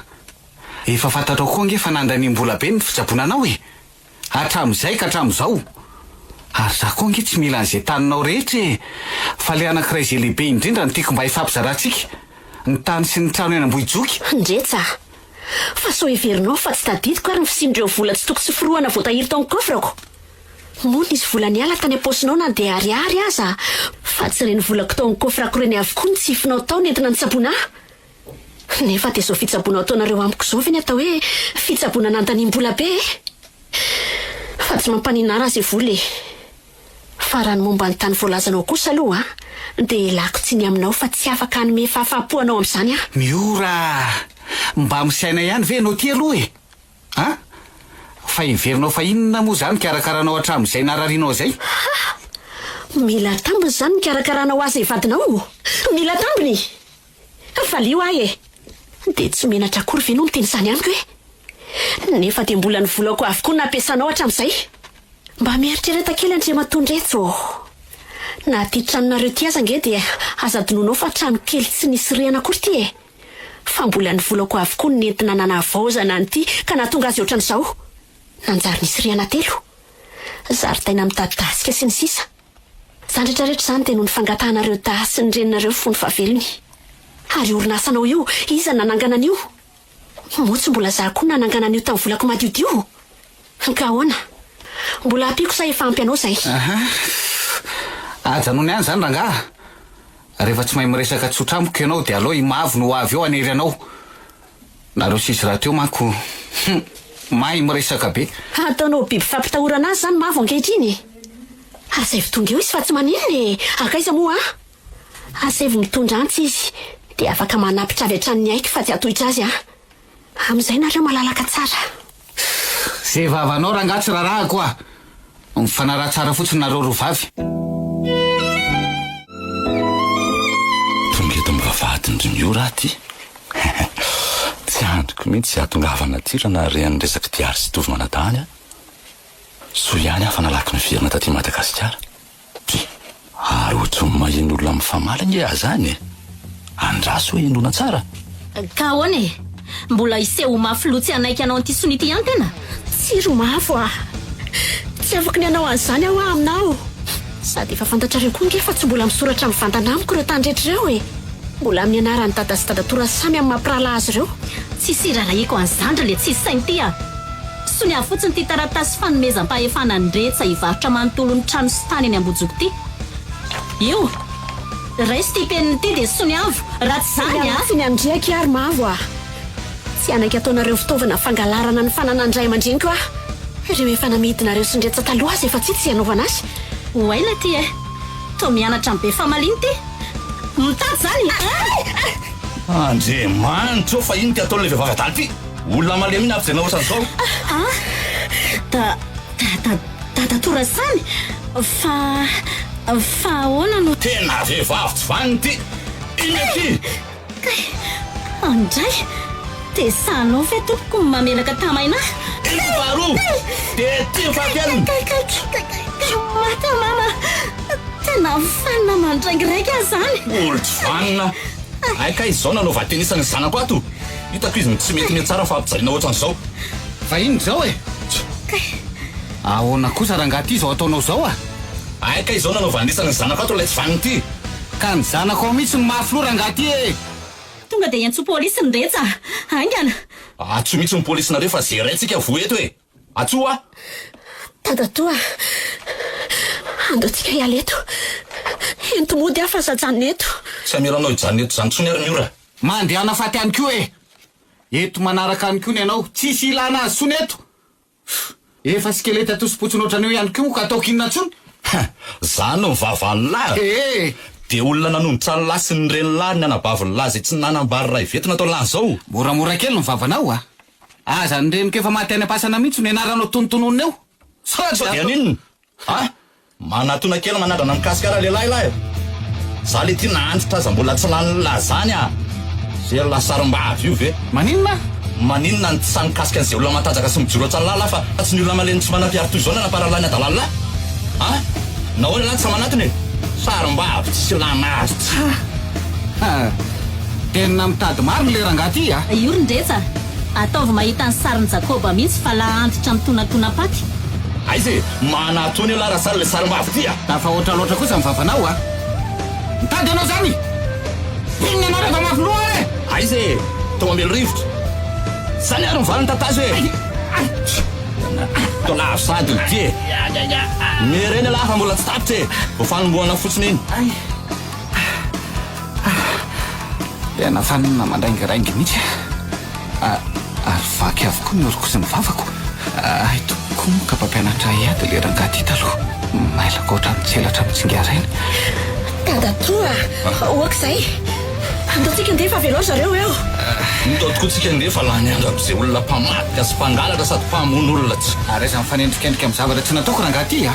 efa fantatrao koa nge fa nandany-mbola be ny fijabonanao hatramin'izay ka hatramin'izao ary za koa nge tsy mila an'izay taninao rehetra fa le anankiray izay lehibe indrindra ny tiako mba ifampizarantsika ny tany sy ny trano eny ambohijoky ndretsa fa sao heverinao fa tsy tadidiko ary ny fisimindreo vola tsy toko sy firohana voatahiry tao ny kofrako moa nisy volany ala tany am-posinao na dia ariary aza fa tsy reny volako tao ny kofrako reny avokoa ny tsifinao tao nentina ny tsabona nefa dia zao fitsabona ataonareo amiko zao ve ny atao hoe fitsabona nantaniam-bola be fa tsy mampaninara azy voly fa raha ny momba ny tany voalazanao kosa aloha dia lako tsy ny aminao fa tsy afaka hanome fahafahapoanao amin'izany miora mba misaina ihany ve anao ty aloha fa iverinao fa inona moa zany karakaranao hatramin'izay nararianao zay mila tambiny zany mikarakarana ho azy vadinao mila tambiny valio dia tsy menatra akory ve no miteny izany amiko hoe nefa dia mbola ny volako avokoa nampiasanao hatramin'izay. Mba mieritrereta kely Andriamatondretso. Na ty tranonareo ty aza nge dia aza dononao fa trano kely tsy nisy rihana akory ty e. Fa mbola ny volako avokoa ny nentina nanavaozana an'ity ka nahatonga azy ohatran'izao. Nanjary nisy rihana 3, zaridaina mitadidasika sy ny sisa. Zany rehetrarehetra zany dia noho ny fangatahanareo daha sy ny reninareo fony fahavelony. Ary orinasanao io iza nanangana an'io? Motsy mbola za koa nanangana an'io tamin'ny volako madiodio. Ka ahoana? Mbola ampiko sa efa ampy anao zay? Ajanony ihany zany rangaha. Rehefa tsy mahay miresaka tsotra amiko ianao dia aleo imavo no avy eo anery anao. Nareo sisy raha teo manko mahay miresaka be. Ataonao biby fampitahorana azy zany mavo ankehitriny. Asa evy tonga eo izy fa tsy maninona akaiza moa asa evy mitondra antsy izy dia afaka manapitra avy hatrany aiky fa tsy atohitra azy amin'izay nareo malalaka tsara. Zay vavanao rangaha tsy raharaha koa. Mifanaraha tsara fotsiny nareo roa vavy. Tonga eto mivavahadiny io raha ty. Tsy andriko mihitsy ahatongavana tirana rehan'ny resaka diary sy tovy manadahany so ihany afa nalaky ny verina taty Madagasikara. Ary ohatry ny maheno olona amin'ny famala nge azany andraso hoe endona tsara. Ka ahoana e? Mbola iseho mafy lotsy anaiky anao an'ity sonity ihany tena? Tsiro mafo tsy afaka ny anao an'izany aho aminao. Sady efa fantatrareo koa nge fa tsy mbola misoratra amin'ny vantana amiko ireo tandretra ireo e. Mbola amin'ny anaran'ny dada sy dadatora samy amin'ny mampirahalahy azy ireo. Tsisy iralaiko an'izandra le tsisy sainy ty Sony afotsiny ty taratasy fanomezam-pahefana ny retsa hivarotra manontolo ny trano sy tany eny Ambojoko ty. Io raisy ty peniny ty dia sony avo raha tsy zany ny andriaky ary mavo tsy anaky ataonareo fitaovana fangalarana ny fananandray aman-dreny koa ireo efa namidinareo sy ndretsa taloha azy efa tsy hanaovana azy. Oaila ty to mianatra amin'ny be famaliny ty mitady zany Andriamanitra fa iny ty ataon'ilay vehivavy adaly ty olona malemy iny ampizana ohatran'izao. Dadatora sany fa ahoana no tena vehivavy tsy vaniny ty iny ty andray dia sanao fe tompoko mamelaka tamaina iny faharoa dia ty fahakeliny mata mama tena fanina mandraingiraiky azy zany olo tsy vanina aika izao nanao vatenisany zanako ato hitako izy tsy mety mety tsara fa ampijaliana ohatran'izao. Fa iny zao e ahoana kosa rangaha ty zao ataonao zao aika izao nanao vanisany zanako ato ilay tsy vaniny ty ka ny zanako ao mihitsy ny mafy loha rangaha ty tonga dia iantso polisy ny retsa aingana atso mihitsy ny polisy nareo fa zay raintsika vo eto e atso Dadatoa andaotsika hiala eto entomody afa zajanona eto tsy amelanao ijanona eto zany tsony ary miora mandehana faty any koa eto manaraka any koa ny anao tsisy ilana azy tsony eto efa skelety atosipotsiny ohatran'io ihany koa ka ataoko inona tsony zany no mivavanylahy dia olona nanombotra ny lahy sy ny renilahy ny anabaviny lahy zay tsy nanambary raha iveto natao lahy zao moramora kely no mivavanao aza ny reniko efa maty any am-pasana mihitsy no ianaranao tonotononina eo aninona manatona kely manandrana mikasikara lehilahy lahy za le ty naantitra aza mbola tsy lany lahy zany zay lasarim-bavy io ve maninona ny tsy sanikasika an'izay olona matanjaka sy mijoro atsalahy lahy fa tsy ny olona maleny tsy manampiary toy zao na naparalahy ny adalany lahy nahoana lahy tsy samanatiny sarim-bavy tsy lanazy tena mitady mariny le rangaha ty io rindretsa ataovy mahita ny sarin'ny Jakoba mihitsy fa la antitra mitonatonapaty aizy manatony io lahy raha sary le sarim-bavy ty tafa oatra loatra kosa mivavanao mitady anao zany inona anao rehefa mafy loha aizy to ambelo rivotra zany ary mivaliny tatazy hoe to lavo sady ny ty mireny lahy fa mbola tsy tapitra vo fanomboana fotsiny iny tena fanina mandraingiraingy mihitsy ary vaky avokoa ny oroko sy ny vavako toko moka mpampianatra iady le rangaha ty taloha mailaka oatra mitselatra mitsingazaina Dadatoa oaka zay andaotsika ndefa veloa zareo eo nitao tokoa tsika ndefa lany andro am'izay olona mpamadika sy mpangalatra sady mpamono olona tsy ary aza mifanendrikendrika amin'ny zavatra tsy nataoko rangaha ty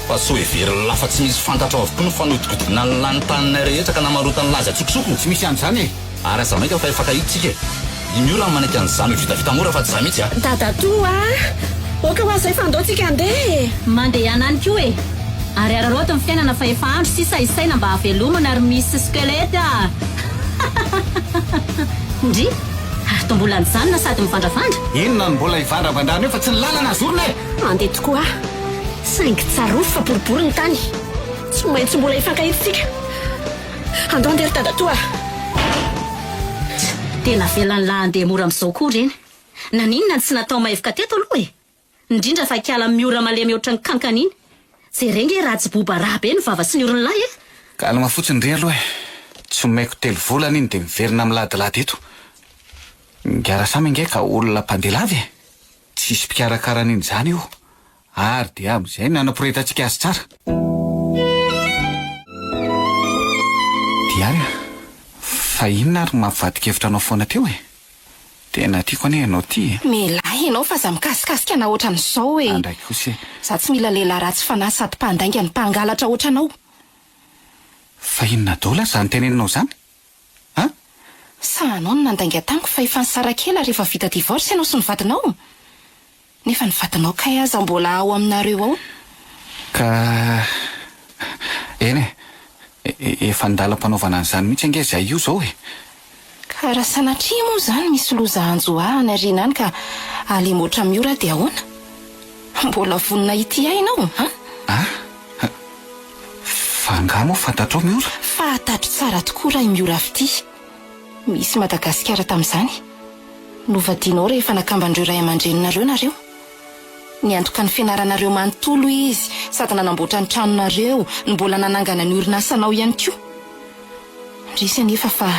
fa so every lafa tsy misy fantatra avokoa no fanodikodina ny lanotanina rehetra ka namarotany laza tsokosoko tsy misy an'izany e ary aza maika fa efa kahitsika i miora ny manaiky an'izany vitavita mora fa tsy za mihitsy a dadatoa oka ho azay fandaotsika andeha mandeha anany koa e ary araroto ny fiainana fa efa andro sisa isaina mba havelomana ary misy skeleta ndry ary to mbola nijanona sady mivandrafandra inona ny mbola ivandravandana eo fa tsy ny lalana azorona e andeha tokoa saingy tsarofo fa boribory ny tany tsy maintsy mbola ifankahitsika andao andeha ry dadatoa tena velany lahy andeha mora amin'izao koa reny naninona tsy natao mahevoka teto aloha e indrindra fa kiala miora malemy oatra ny kankaniny zay renge raha tsy boba raha be ny vava sy ny orony lahy e kalma fotsiny re aloha e tsy maiko telo volana iny dia miverina miladilady eto ngiara samy nge ka olona mpandelavy e tsisy mpikarakarana zany io ary dia amin'izay nanaporetantsika azy tsara diary fa inona ary mampivadikevitra anao foana teo e tena tiako ane ianao ty melahy ianao fa za mikasikasika na ohatran'izao e andraiky kosa za tsy mila lehilahy ratsy fanahy sady mpandainga ny mpangalatra ohatranao fa inona daola zany teneninao zany a sahanao no nandainga tamiko fa efa nysara kely rehefa vita divorce ianao sy ny vadinao nefa ny vadinao kay aza mbola ao aminareo ao ka eny e efa ndalam-panaovana an'izany mihitsy ange zay io zao e ka raha sanatria moa zany misy loza anjoahany ariana any ka alemoatra miora dia ahoana mbola vonina ity ainao fa ngamo fantatrao miora fahatatro tsara tokoa raha miora avy ty misy Madagasikara tamin'izany novadinao rehefa nakambandreo ray aman-dreninareo nareo niantoka ny fianaranareo manontolo izy sady nanamboatra ny tranonareo ny mbola nanangana ny orinasanao ihany koa ndrisy anefa fa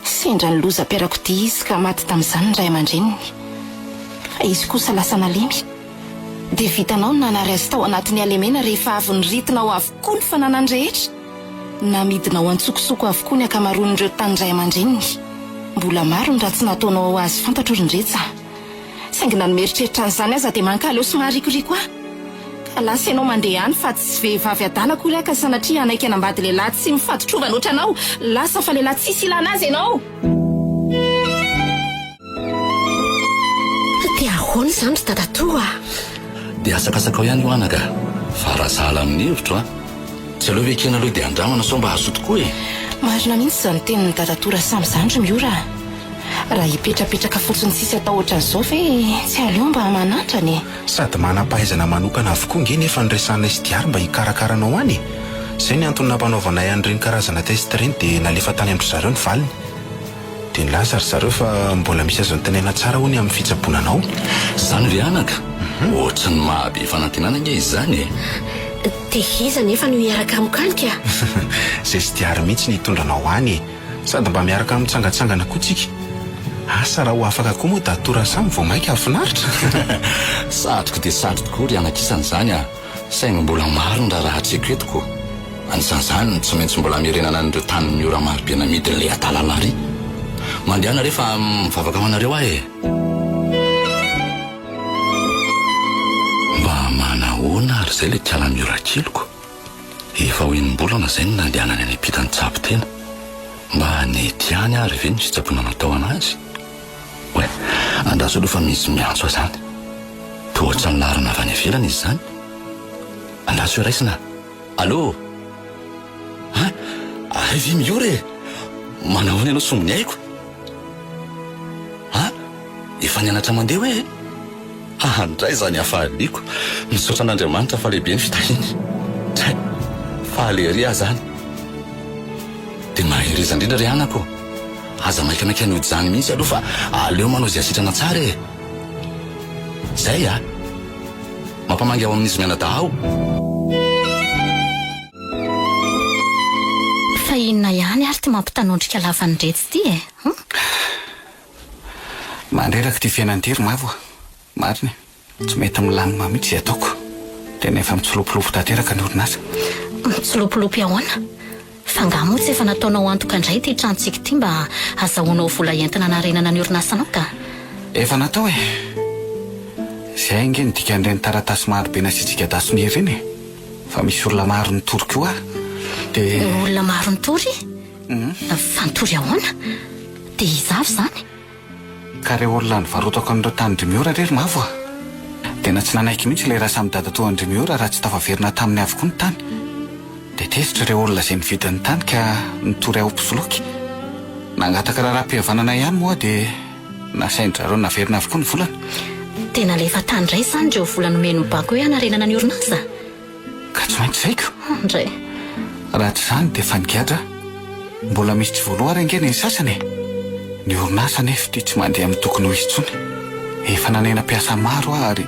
sendra ny loza mpiarakodia izy ka maty tamin'izany ny ray aman-dreniny fa izy kosa lasa nalemy dia vitanao ny nanary azy tao anatin'ny alemena rehefa avy ny ritinao avokoa ny fananany rehetra namidinao antsokosoko avokoa ny akamaroan'ireo tanyray aman-dreniny mbola maro ny raha tsy nataonao azy fantatro rindretsa saingy nanomeritreritra an'izany aza dia mankaly eo somarikoriko a ka lasa ianao mandeha any fa tsy vehivavy adala kory aka sanatria anaiky anambady lehilahy tsy mifatotrovana ohatranao lasa fa lehilahy tsisy ilana azy ianao dia ahoana izany ry dadatoa dia asakasakao ihany io anaka fa raha sahala amin'ny hevitro a tsy aloha vekena aloha dia andramana sao mba haso tokoa e marina mihitsy izany tenin'ny dadatora samy zandry miora raha hipetrapetraka fotsiny tsisy atao ohatran'izao ve tsy aleo mba manandrany sady manam-pahaizana manokana avokoa nge nefa nyresana izy diary mba hikarakaranao any zay ny antony nampanaovanay an'ireny karazana test ireny dia nalefa tany amin'ny zareo ny valiny dia nilaza ry zareo fa mbola misy azo nytenena tsara hony amin'ny fitsaboananao zany ve anaka ohatra ny mahabe fanantenana nge izy zany e dia iza nefa no hiaraka amokanika zay sy diary mihitsy ny hitondranao any sady mba miaraka mitsangatsangana koa tsika asa raha ho afaka koa moa datora samy vao maika afinaritra satroko dia satro tokoa ry anakisany zany a saingy mbola maro ny raha tseko etoko anisan'izany tsy maintsy mbola mirenana an'ireo tany miora marobe namidy n'le atalalary mandehana rehefa mivavaka ho anareo ahy e mba manahoana ary zay le tiala miora kiloko efa hoenim-bolana zay ny nandehanany any ampitany tsapo tena mba netiany ary ve ny fitsaponana tao anazy oe andraso aloha fa misy miantso zany tohatra ny larina avy any avelana izy zany andraso raisina allo avy miora e manahoana ianao sombony aiko efa nianatra mandeha hoe andray zany afahaliako misaotra an'Andriamanitra fa lehibe ny fitahiny fahaleria zany dia mahiriza indrindra ry anako aza maikamaika ny ody zany mihitsy aloha fa aleo manao zay asitrana tsara e zay a mampamangy ao amin'izy mianadahao fa inona ihany ary ty mampitanondrika lavany retsy ty e mandreraka ty fiainantery mavo mariny tsy mety milamina mihitsy zay ataoko dia nefa mitsolopolopo tanteraka ny orinasa mitsolopolopy ahoana fa ngamo tsy efa nataonao antoka indray ty trantsika ty mba azahoanao vola entina narenana ny orinasanao ka efa natao e zay nge nydika an'ireny taratasy marobe nasitsika dasomia ireny e fa misy olona maro nitory koa dia olona maro nitory fa nitory ahoana dia izavy zany ka reo olona nivarotako an'ireo tany Dimiora rery mavo a tena tsy nanaiky mihitsy ilay raha samy dadatoan'ny Dimiora raha tsy tafaverina taminy avokoa ny tany dia tesitra ireo olona izay nividy ny tany ka nitory ao mpisoloky nangataka raha-pihavanana ihany moa dia nasaindrareo naverina avokoa ny volana tena lefa tany ray zany reo vola nomeny mibako hoe hanarenana ny orinasa ka tsy maintsy zaiko ndray raha tsy izany dia fangadra mbola misy tsy voaloha rengena ny sasany ny orinasa nefa dia tsy mandeha amin'ny tokony ho izy tsony efa nanena mpiasa maro ary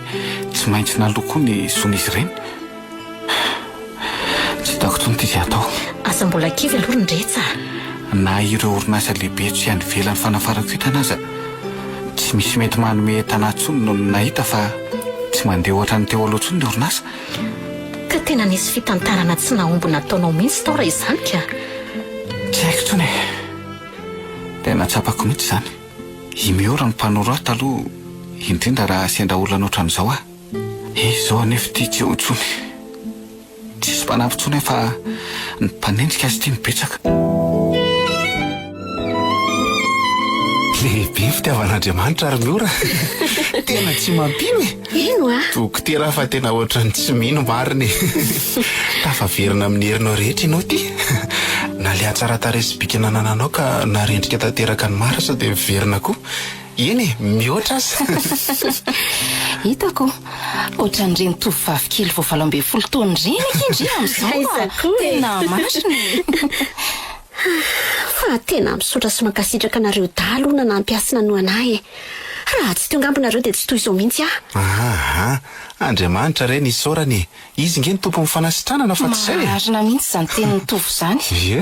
tsy maintsy naloko ny son'izy ireny tsy hitako tsony ty izay atao asa mbola kivy aloha nyretsa na ireo orinasa lehibe tsy any velany fanafarako hitana aza tsy misy mety manome tana tsony no nahita fa tsy mandeha ohatra ny teo aloha tsony ny orinasa ka tena nisy fitantarana tsy nahombo nataonao mihitsy tao raha izany ka tsy haiko tsony tena tsapako mihitsy zany imiora ny mpanoro aho taloha indrindra raha sendra olona ohatran'izao ah izao anefa tia tsy eo tsony tsisy mpanampy tsony fa ny mpanendrika azy tia mibetsaka lehibe fitiavan'Andriamanitra ary miora tena tsy mampino ino a dokotera fa tena ohatrany tsy mino mariny tafaverina amin'ny herinao rehetra ianao ty na le atsara taresy bika nanananao ka narendrika tanteraka ny marasa dia miverina koa eny mihoatra azy hitako ohatran'ireny tovovavy kely vao 12 taona reny indrina amin'izao tena masiny fa tena misotra sy mankasitraka nareo dalo na nampiasina no anahy raha tsy teo ngambonareo dia tsy toy izao mihitsy aha Andriamanitra reny isaorany izy nge ny tompo mifanasitranana fa tsy zay marina mihitsy zany tenyny tovo zany ie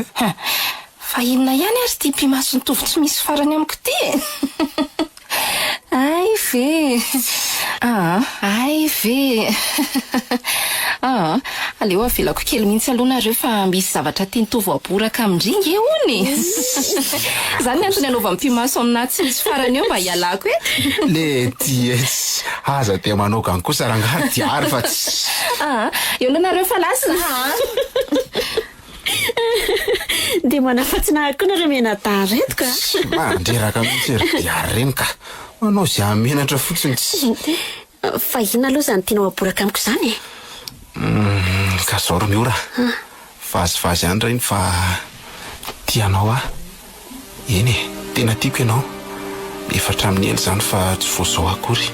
fa inona ihany ary ty mpimaso ny tovo tsy misy farany amiko ty ay ve ay ve aleo avelako kely mihitsy aloha nareo fa misy zavatra tiany tovo aboraka amindringa e hony zany ny antony anaova mpimaso aminahy tsy misy farany eo mba hialako le tietsy aza dia manokany kosa rangaha diary fa tsy eo aloha nareo fa lasina dia manafatsina koa nareo menadary reto ka mandreraka mihitsy ry diary reny ka manao zay amenatra fotsiny tsy fa inona aloha zany tianao aboraka amiko zany ka zao ro miora vazivazy any reny fa tianao ah eny e tena tiako ianao efatra amin'ny ely zany fa tsy voazao akory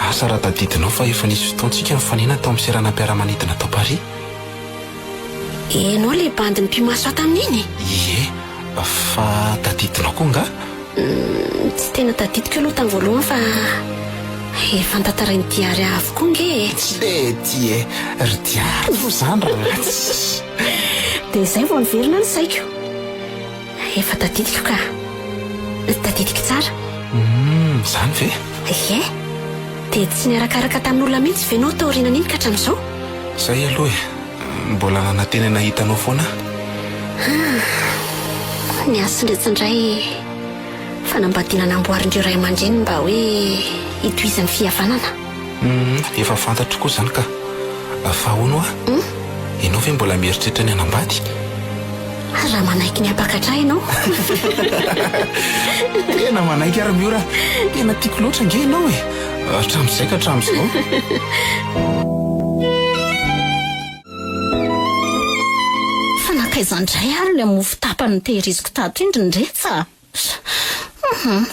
asa raha tadidinao fa efa nisy fotoantsika mifanena tao amin'ny seranam-piaramanidina tao Paris enao le bandy ny mpimaso ato amin'iny ie fa tadidinao koa nga tsy tena tadidiko aloha tany voalohany fa efa ntatarainy diary avokoa nge tsy le ty ry diary vo zany rahatsy dia izay vao niverina ny saiko efa tadidiko ka tadidiko tsara zany ve ie dia tsy niarakaraka tamin'olona mihitsy venao tao aoriana n'iny ka hatramin'izao zay aloha mbola nanantenana hitanao foana ny asindretsyindray fanambadiana namboarindreo ray aman-dreny mba hoe hitoizan'ny fihavanana efa fantatro koa zany ka fa hono a ianao ve mbola mieritreritra ny anambady raha manaiky ny apakatra ianao tena manaiky ary miora tena tiako loatra nge ianao e hatramin'izay ka hatramin'izao fanakaizandray ary le mofo tapany tehiriziko tato indry ndretsa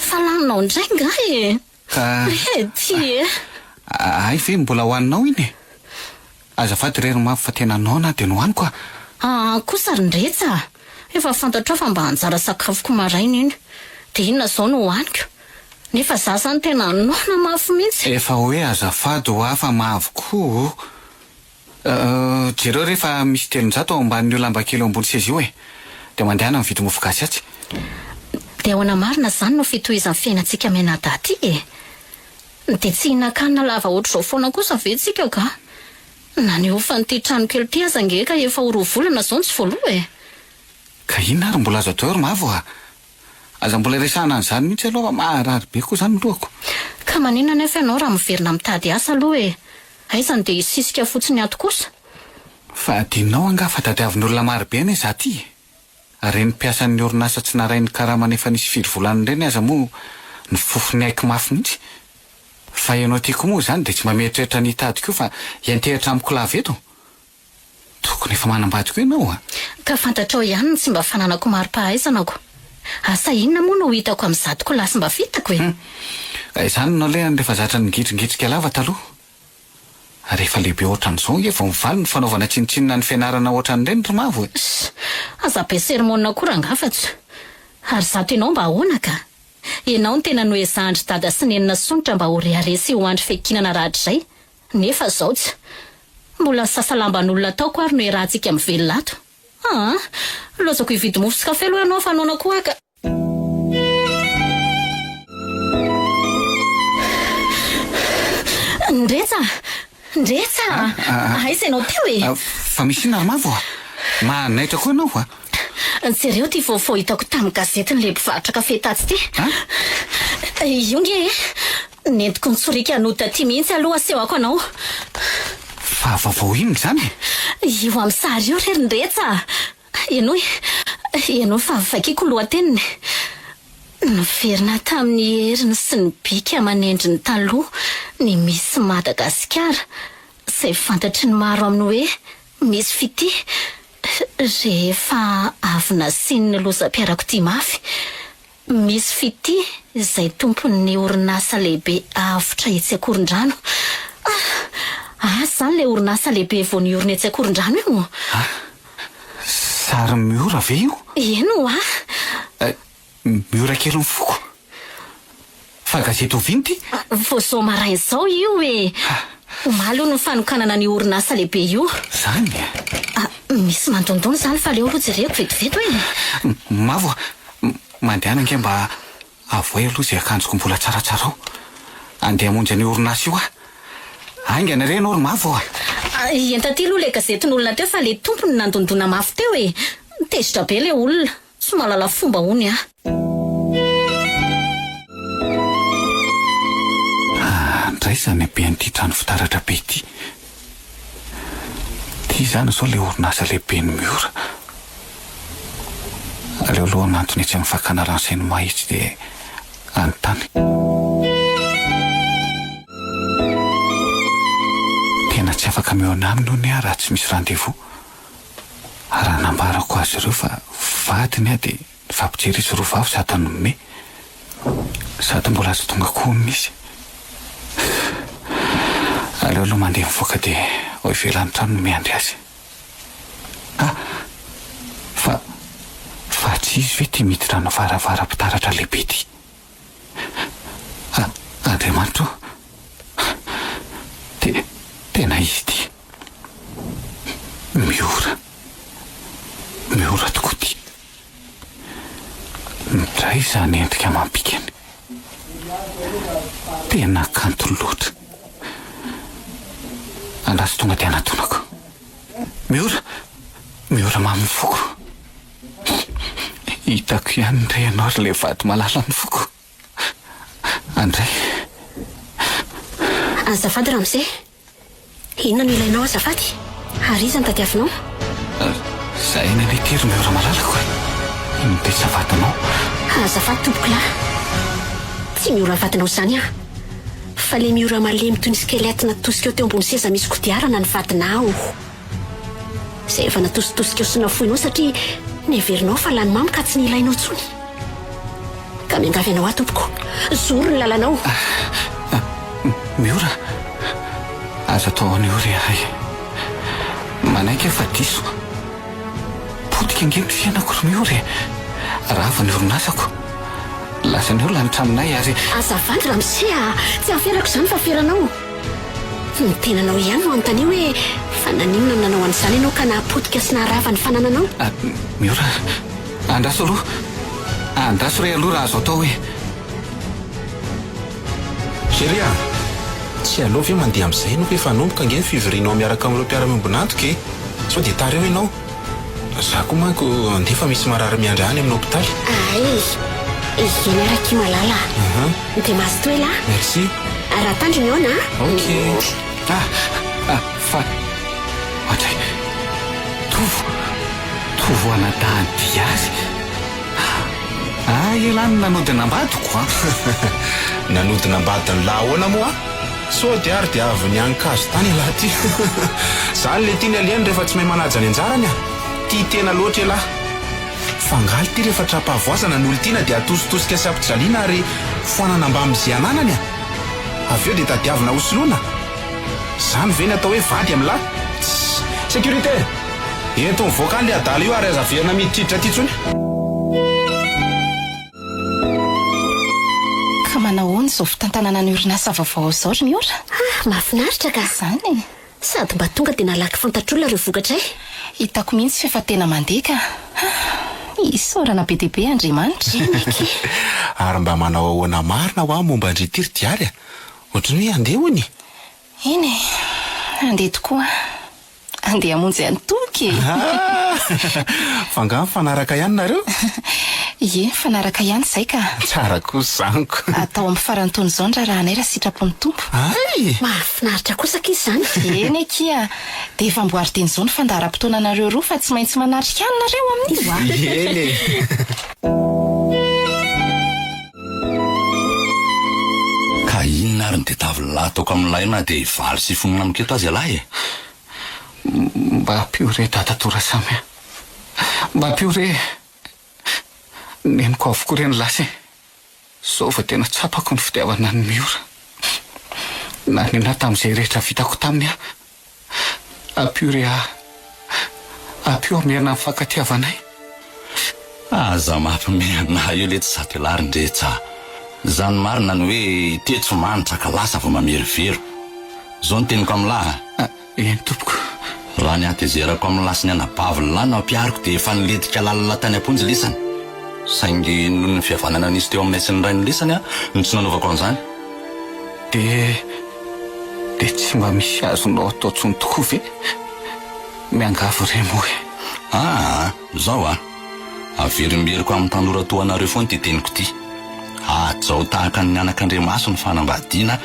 fa laninao indray nga e ka ty ay ve mbola hoaninao iny e azafady rery mafy fa tena naona dia nohaniko kosa ry ndretsa efa fantatrao fa mba hanjara sakafoko maraina iny dia inona zao no hohaniko nefa za zany tena nona mafy mihitsy efa hoe azafady ho afa maavokoa jereo rehefa misy 300 ao ambanin'io lamba kely ambony seza io e dia mandehana mividy mofo gasy atsy dia ahoana marina zany no fitohizan'ny fiainantsika menadaty e dia tsy hinan-kanina lava ohatr' izao foana kosa ventsika ka na ny ofa nyty trano kely ty aza ngeka efa ho 2 volana zao tsy voaloha e ka inona ary mbola azo atao ry mavo aza mbola resahana an'izany mihitsy aloha maharary be koa zany lohako ka maninona nefa ianao raha miverina mitady asa aloha e aizany dia hisisika fotsiny ato kosa fa adinao anga fa tadiavin'olona marobe ane za ty ary ny mpiasan'ny orinasa tsy narainy karama nefa nisy firy volana ireny aza moa ny fofony aiky mafy mihitsy fa ianao tiako moa zany de tsy mametrehitra ny tadiko io fa iantehitra amiko lava eto tokony efa manambadiko ianao ka fantatrao ihany tsy mba fananako maro-pahaizanako asa inona moa no hitako am'zatoko lasy mba fitako izany no le rehefa zatra nigitringitrika lava taloha rehefa lehibe ohatran'izao efa mivaly ny fanaovana tsinitsinina ny fianarana ohatran'ireny ry mavo aza be sermonina koa rangafatso ary zato ianao mba ahoana ka ianao ny tena noezahndry dada sy nenina sonitra mba ho reharesy ho andry fekinana rahatr'izay nefa zao tsy mbola sasalamban'olona taoko ary no erahantsika mivelolato lozako hividy mofo sy kafe aloha ianao fanaona koa aka ndretsa aiza ianao teo fa misy ina ry mavo mahanaitra koa ianao jereo ty vaovao hitako tamin'ny gazety ny le mpivarotra kafe tatsy ty io nge nentiko nitsorika anota ty mihitsy aloha asehako anao fa vaovao iny zany io amin'ny sary io rery ndretsa ianao fa vakiko lohateniny niverina tamin'ny heriny sy ny bika amanendry ny taloha ny misy Madagasikara izay fantatry ny maro aminy hoe misy fity rehefa avy nasiany ny lozam-piarako ty mafy misy fity izay tompon'ny orinasa lehibe avotra etsy Akorondrano zany le orinasa lehibe vao niorina etsy Akorondrano io sary miora ve io eno miora kely mifoko fa gazety oviny ty voazao marainy zao io omaly no fanokanana ny orinasa lehibe io zany misy mandondony zany fa leo aloha jereko vetivety hoe mavo mandehana nge mba avoay aloha zay akanjoko mbola tsaratsarao andeha monjy ny orinasa io aingana reny oro mavo enta ty aloha le gazetin'olona teo fa le tompony nandondona mafy teo tezitra be le olona tsy malala fomba hony ndray zany be an'ity trano fitaratra be ty zany zao le orinasa lehibe ny miora aleo aloha nantony etsy amin'ny fakana renseignement itsy de anontany tena tsy afaka mihoana aminy ony raha tsy misy rendez-vous raha nambarako azy ireo fa vadiny de fampijery izy roa vavy sady anome sady mbola azo tonga koa misy aleo aloha mandeha mivoaka de ho ivelan'ny trano no miandry azy fa tsy izy ve ty miditra no varavara-pitaratra lehibe ty Andriamanitro tena izy ty miora tokoa ty midray zany endrika mampikany tena kanto loatra andrasy tonga de anatonako miora mamy foko hitako ihany ndray ianao ry le vady malala ny foko andray azafady ramose inona no ilainao azafady ary iza ny tadiavinao zay nany ty ry miora malalako ino de tsy avatanao azafady tompokolahy tsy miora vadinao zany fa le miora malemy toy ny skelety natosika eo teo ambony seza misy kodiarana ny vadinao zay efa natositosika eo sy nafoinao satria neverinao fa lany mamy ka tsy nilainao tsony ka miangavy anao tompoko zoro ny lalanao miora aza tao any ory ahay manaiky efa diso potika angeny fiainako ry miory rava ny orinasako lasa ny eo lanitra aminay ary azavady ramosea tsy haferako zany fa feranao ny tenanao ihany no anotany hoe fa naninona nanao an'izany ianao ka napotika sy naharava ny fanananao miora andraso aloha andraso ray aloha raha azo atao hoe Chéria tsy alova io mandeha amin'izay no efa nomboka angeny fivorianao miaraka amin'ireo mpiara-miombonantoka sao dia tara eo ianao za koa manko andefa misy marary miandry any amin'ny hôpitaly izy miaraka malala dia maso toela merci raha tandriny eona ok fa atray tovo anadahany azy elany nanodina ambadiko nanodina ambadiny laha ahoana moa so dia ary dia avy ny ankazo tany laha ty zany le tiany aliany rehefa tsy mahay manaja ny anjarany tia tena loatra lahy fangaly ty rehefa trapahavoazana ny olo-tiana dia atositosika sy ampijaliana ary foanana mba amin'izay ananany avy eo dia tadiavina hosoloana zany ve ny atao hoe vady amin'ny lahy sécurité eto mivoaka any le adala io ary azaverina miditriditra ty tsony ka manahoany zao fitantanana ny orinasa vaovao zao ry Miora mahafinaritra ka zany sady mba tonga dia nalaky fantatr'olona reo vokatray hitako mihitsy fa efa tena mandeha ka isaorana be dehibe Andriamanitra ary mba manao ahoana marina ho momba andritiry diary ohatrany hoe andeha hony eny andeha tokoa andeha hamonjy antoky fanga fanaraka ihany nareo ie fanaraka ihany izay ka tsara kosa zaniko atao amin'ny farantony izao ny rahanay raha sitrapony tompo ay mahafinaritra kosaka izy zany eny ekia dia efa mboary teny izao ny fandaharam-potoananareo roa fa tsy maintsy manatrika any nareo amin'io eny ka inona ary ny tetavy ataoko amin'ilay na dia valy sy fonina miketo azy alahy mba piore datatora samy mba piore neniko avokoa reny lasy zao fa tena tsapako ny fitiavana ny Miora na nena tamin'izay rehetra vitako taminy apiore apio amerina ny fankatiavanay aza mampimena io le tsy zato elary ndretsa zany marina ny hoe tetso manitra ka lasa vao mamerivero zao ny teniko amin'lahy eny tompoko raha ny atezerako amin'ny lasiny anabavy lany ampiariko dia efa niledika lalina tany amponjy lisany saingy noho ny fihavanana nisy teo aminay sy ny ray ny lisany no tsy nanaovako an'izany dia tsy mba misy azonao atao tsony tokoa ve miangavo remoe zao averimberiko amin'ny tanora toanareo foany ty teniko ty zao tahaka ny anak'Andriamaso ny fanambadiana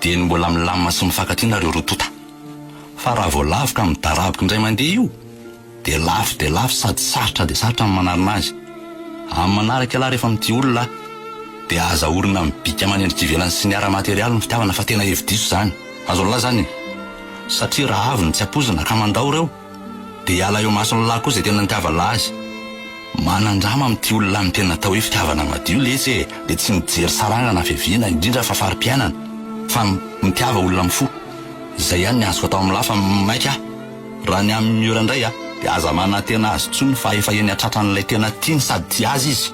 dia ny mbola milamina sy mifankatianareo rotota fa raha vao lavika midaraboka indray mandeha io dia lafo sady sarotra dia sarotra amin'ny manarina azy amin'ny manaraka alahy rehefa mity olona dia aza orina mibika manendrika ivelany sy ny ara-materialy ny fitiavana fa tena hevi-diso zany azo lahy zany satria raha avy ny tsy apozina ka mandao reo dia ala eo masony lahy koa izay tena nitiava lahy azy manandrama mity olona amin'ny tena atao hoe fitiavana madio letsy dia tsy mijery sarangana fiaviana indrindra fa farim-piainana fa mitiava olona mifo izay ihany ny azoko atao amin'ny lahy fa maika raha ny amin'ny Miora indray dia aza manantena azy tsony fa efa eny atratran'ilay tena tiany sady tia azy izy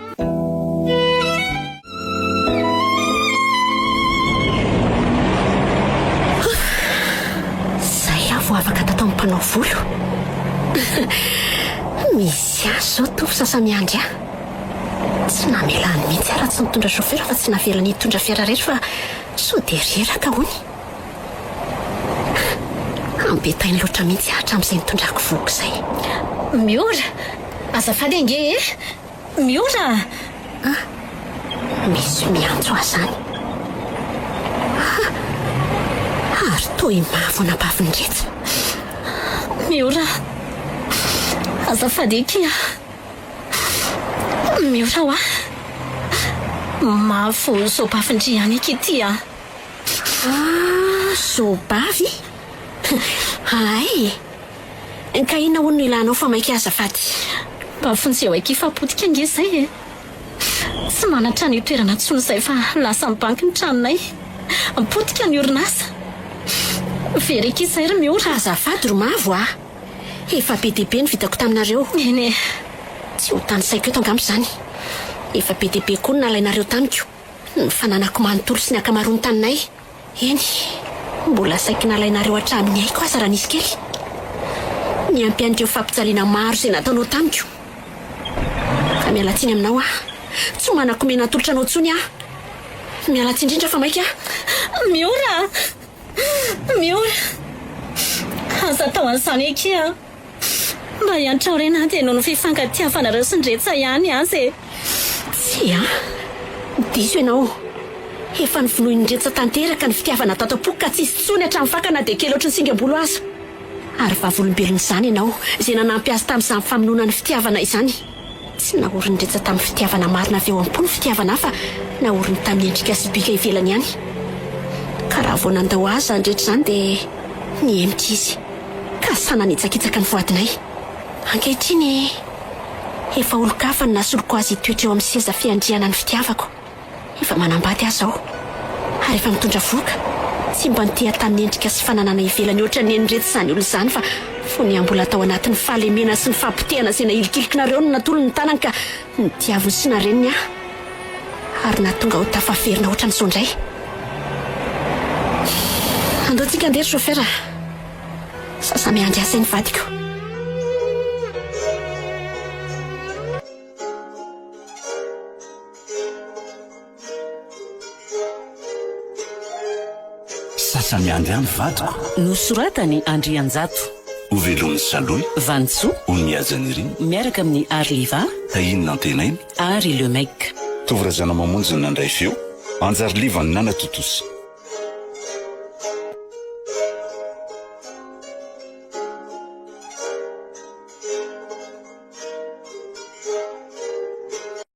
zay avo afaka tatao amin'ny mpanao volo misy azy zao tovy sasamiandry tsy namelany mihitsy raha tsy mitondra chauffeur fa tsy navelany hitondra fiara rehetra fa so dia reraka hony ambetainy loatra mihitsy hatramin'izay nitondrako voko izay Miora azafady ange Miora misy miantso azy zany ary toy mavo anabaviny ndretsa Miora azafady ekia Miora mafo zobavindry ihany ekity zobavy ay ka inona hono no ilanao fa maika azafady mba fonjeo aiky fapotika ange zay tsy manantrano io toerana tsony izay fa lasa mibanky ny tranonay mipotika ny orinasa verika izay ry Miora azafady ro mavo efa be dehibe ny vitako taminareo eny tsy ho tany saiko eto angamo zany efa be dehibe koa ny nalainareo tamiko ny fananako manontolo sy ny akamaroany taninay eny mbola saiky nalainareo hatramin'ny aiko aza raha nisy kely ny ampian'ireo fampijaliana maro izay nataonao tamiko fa mialatsiny aminao tsy manako mena atolotra anao tsony mialatsy indrindra fa maika Miora aza tao an'izany eky mba hiantrao rena dia noho ny fifankatiavanareo sy ndretsa ihany azy tsy diso ianao efa nyvonoiny ndretsa tanteraka ny fitiavana tatapoka ka tsisy tsony hatramin'ny fakana dia kely ohatry ny singam-bolo aza ary vavolombelona izany ianao izay nanampiazy tamin'izany famonoana ny fitiavana izany. Tsy naorindretsa tamin'ny fitiavana marina avy eo am-po ny fitiavana fa naoriny tamin'ny endrika sy bika ivelany ihany. Ka raha vao nandao azy andrehetra izany dia niemika izy ka sananitsakitsaka ny voadinay. Ankehitriny efa olo-kafa ny nasoloko azy hitoetra eo amin'ny seza fiandriana ny fitiavako. Efa manambady azy aho ary efa mitondra voka. Tsy mba niteha tamin'ny endrika sy fananana ivelany oatra ny enyretsy izany olo izany fa fony mbola tao anatin'ny fahalemena sy ny fampitehana izay nahilikilikinareo no natolo ny tanany ka nitiavony sy nareniny aho ary nahatonga ho tafaverina ohatran'izao indray. Andeontsika andery chauffeur. Sasa miandry asa ny vadiko. Sasa miandry any vadiko. Nosoratany Andrianjato. Ho velon'ny Saloy. Vantso. Ho miajany riny. Miaraka amin'ny Arliva. Inona antenainy? Ary le Mec. Tovrazana mamonjy ny nandray feo. Anjary liva ny nana totosa.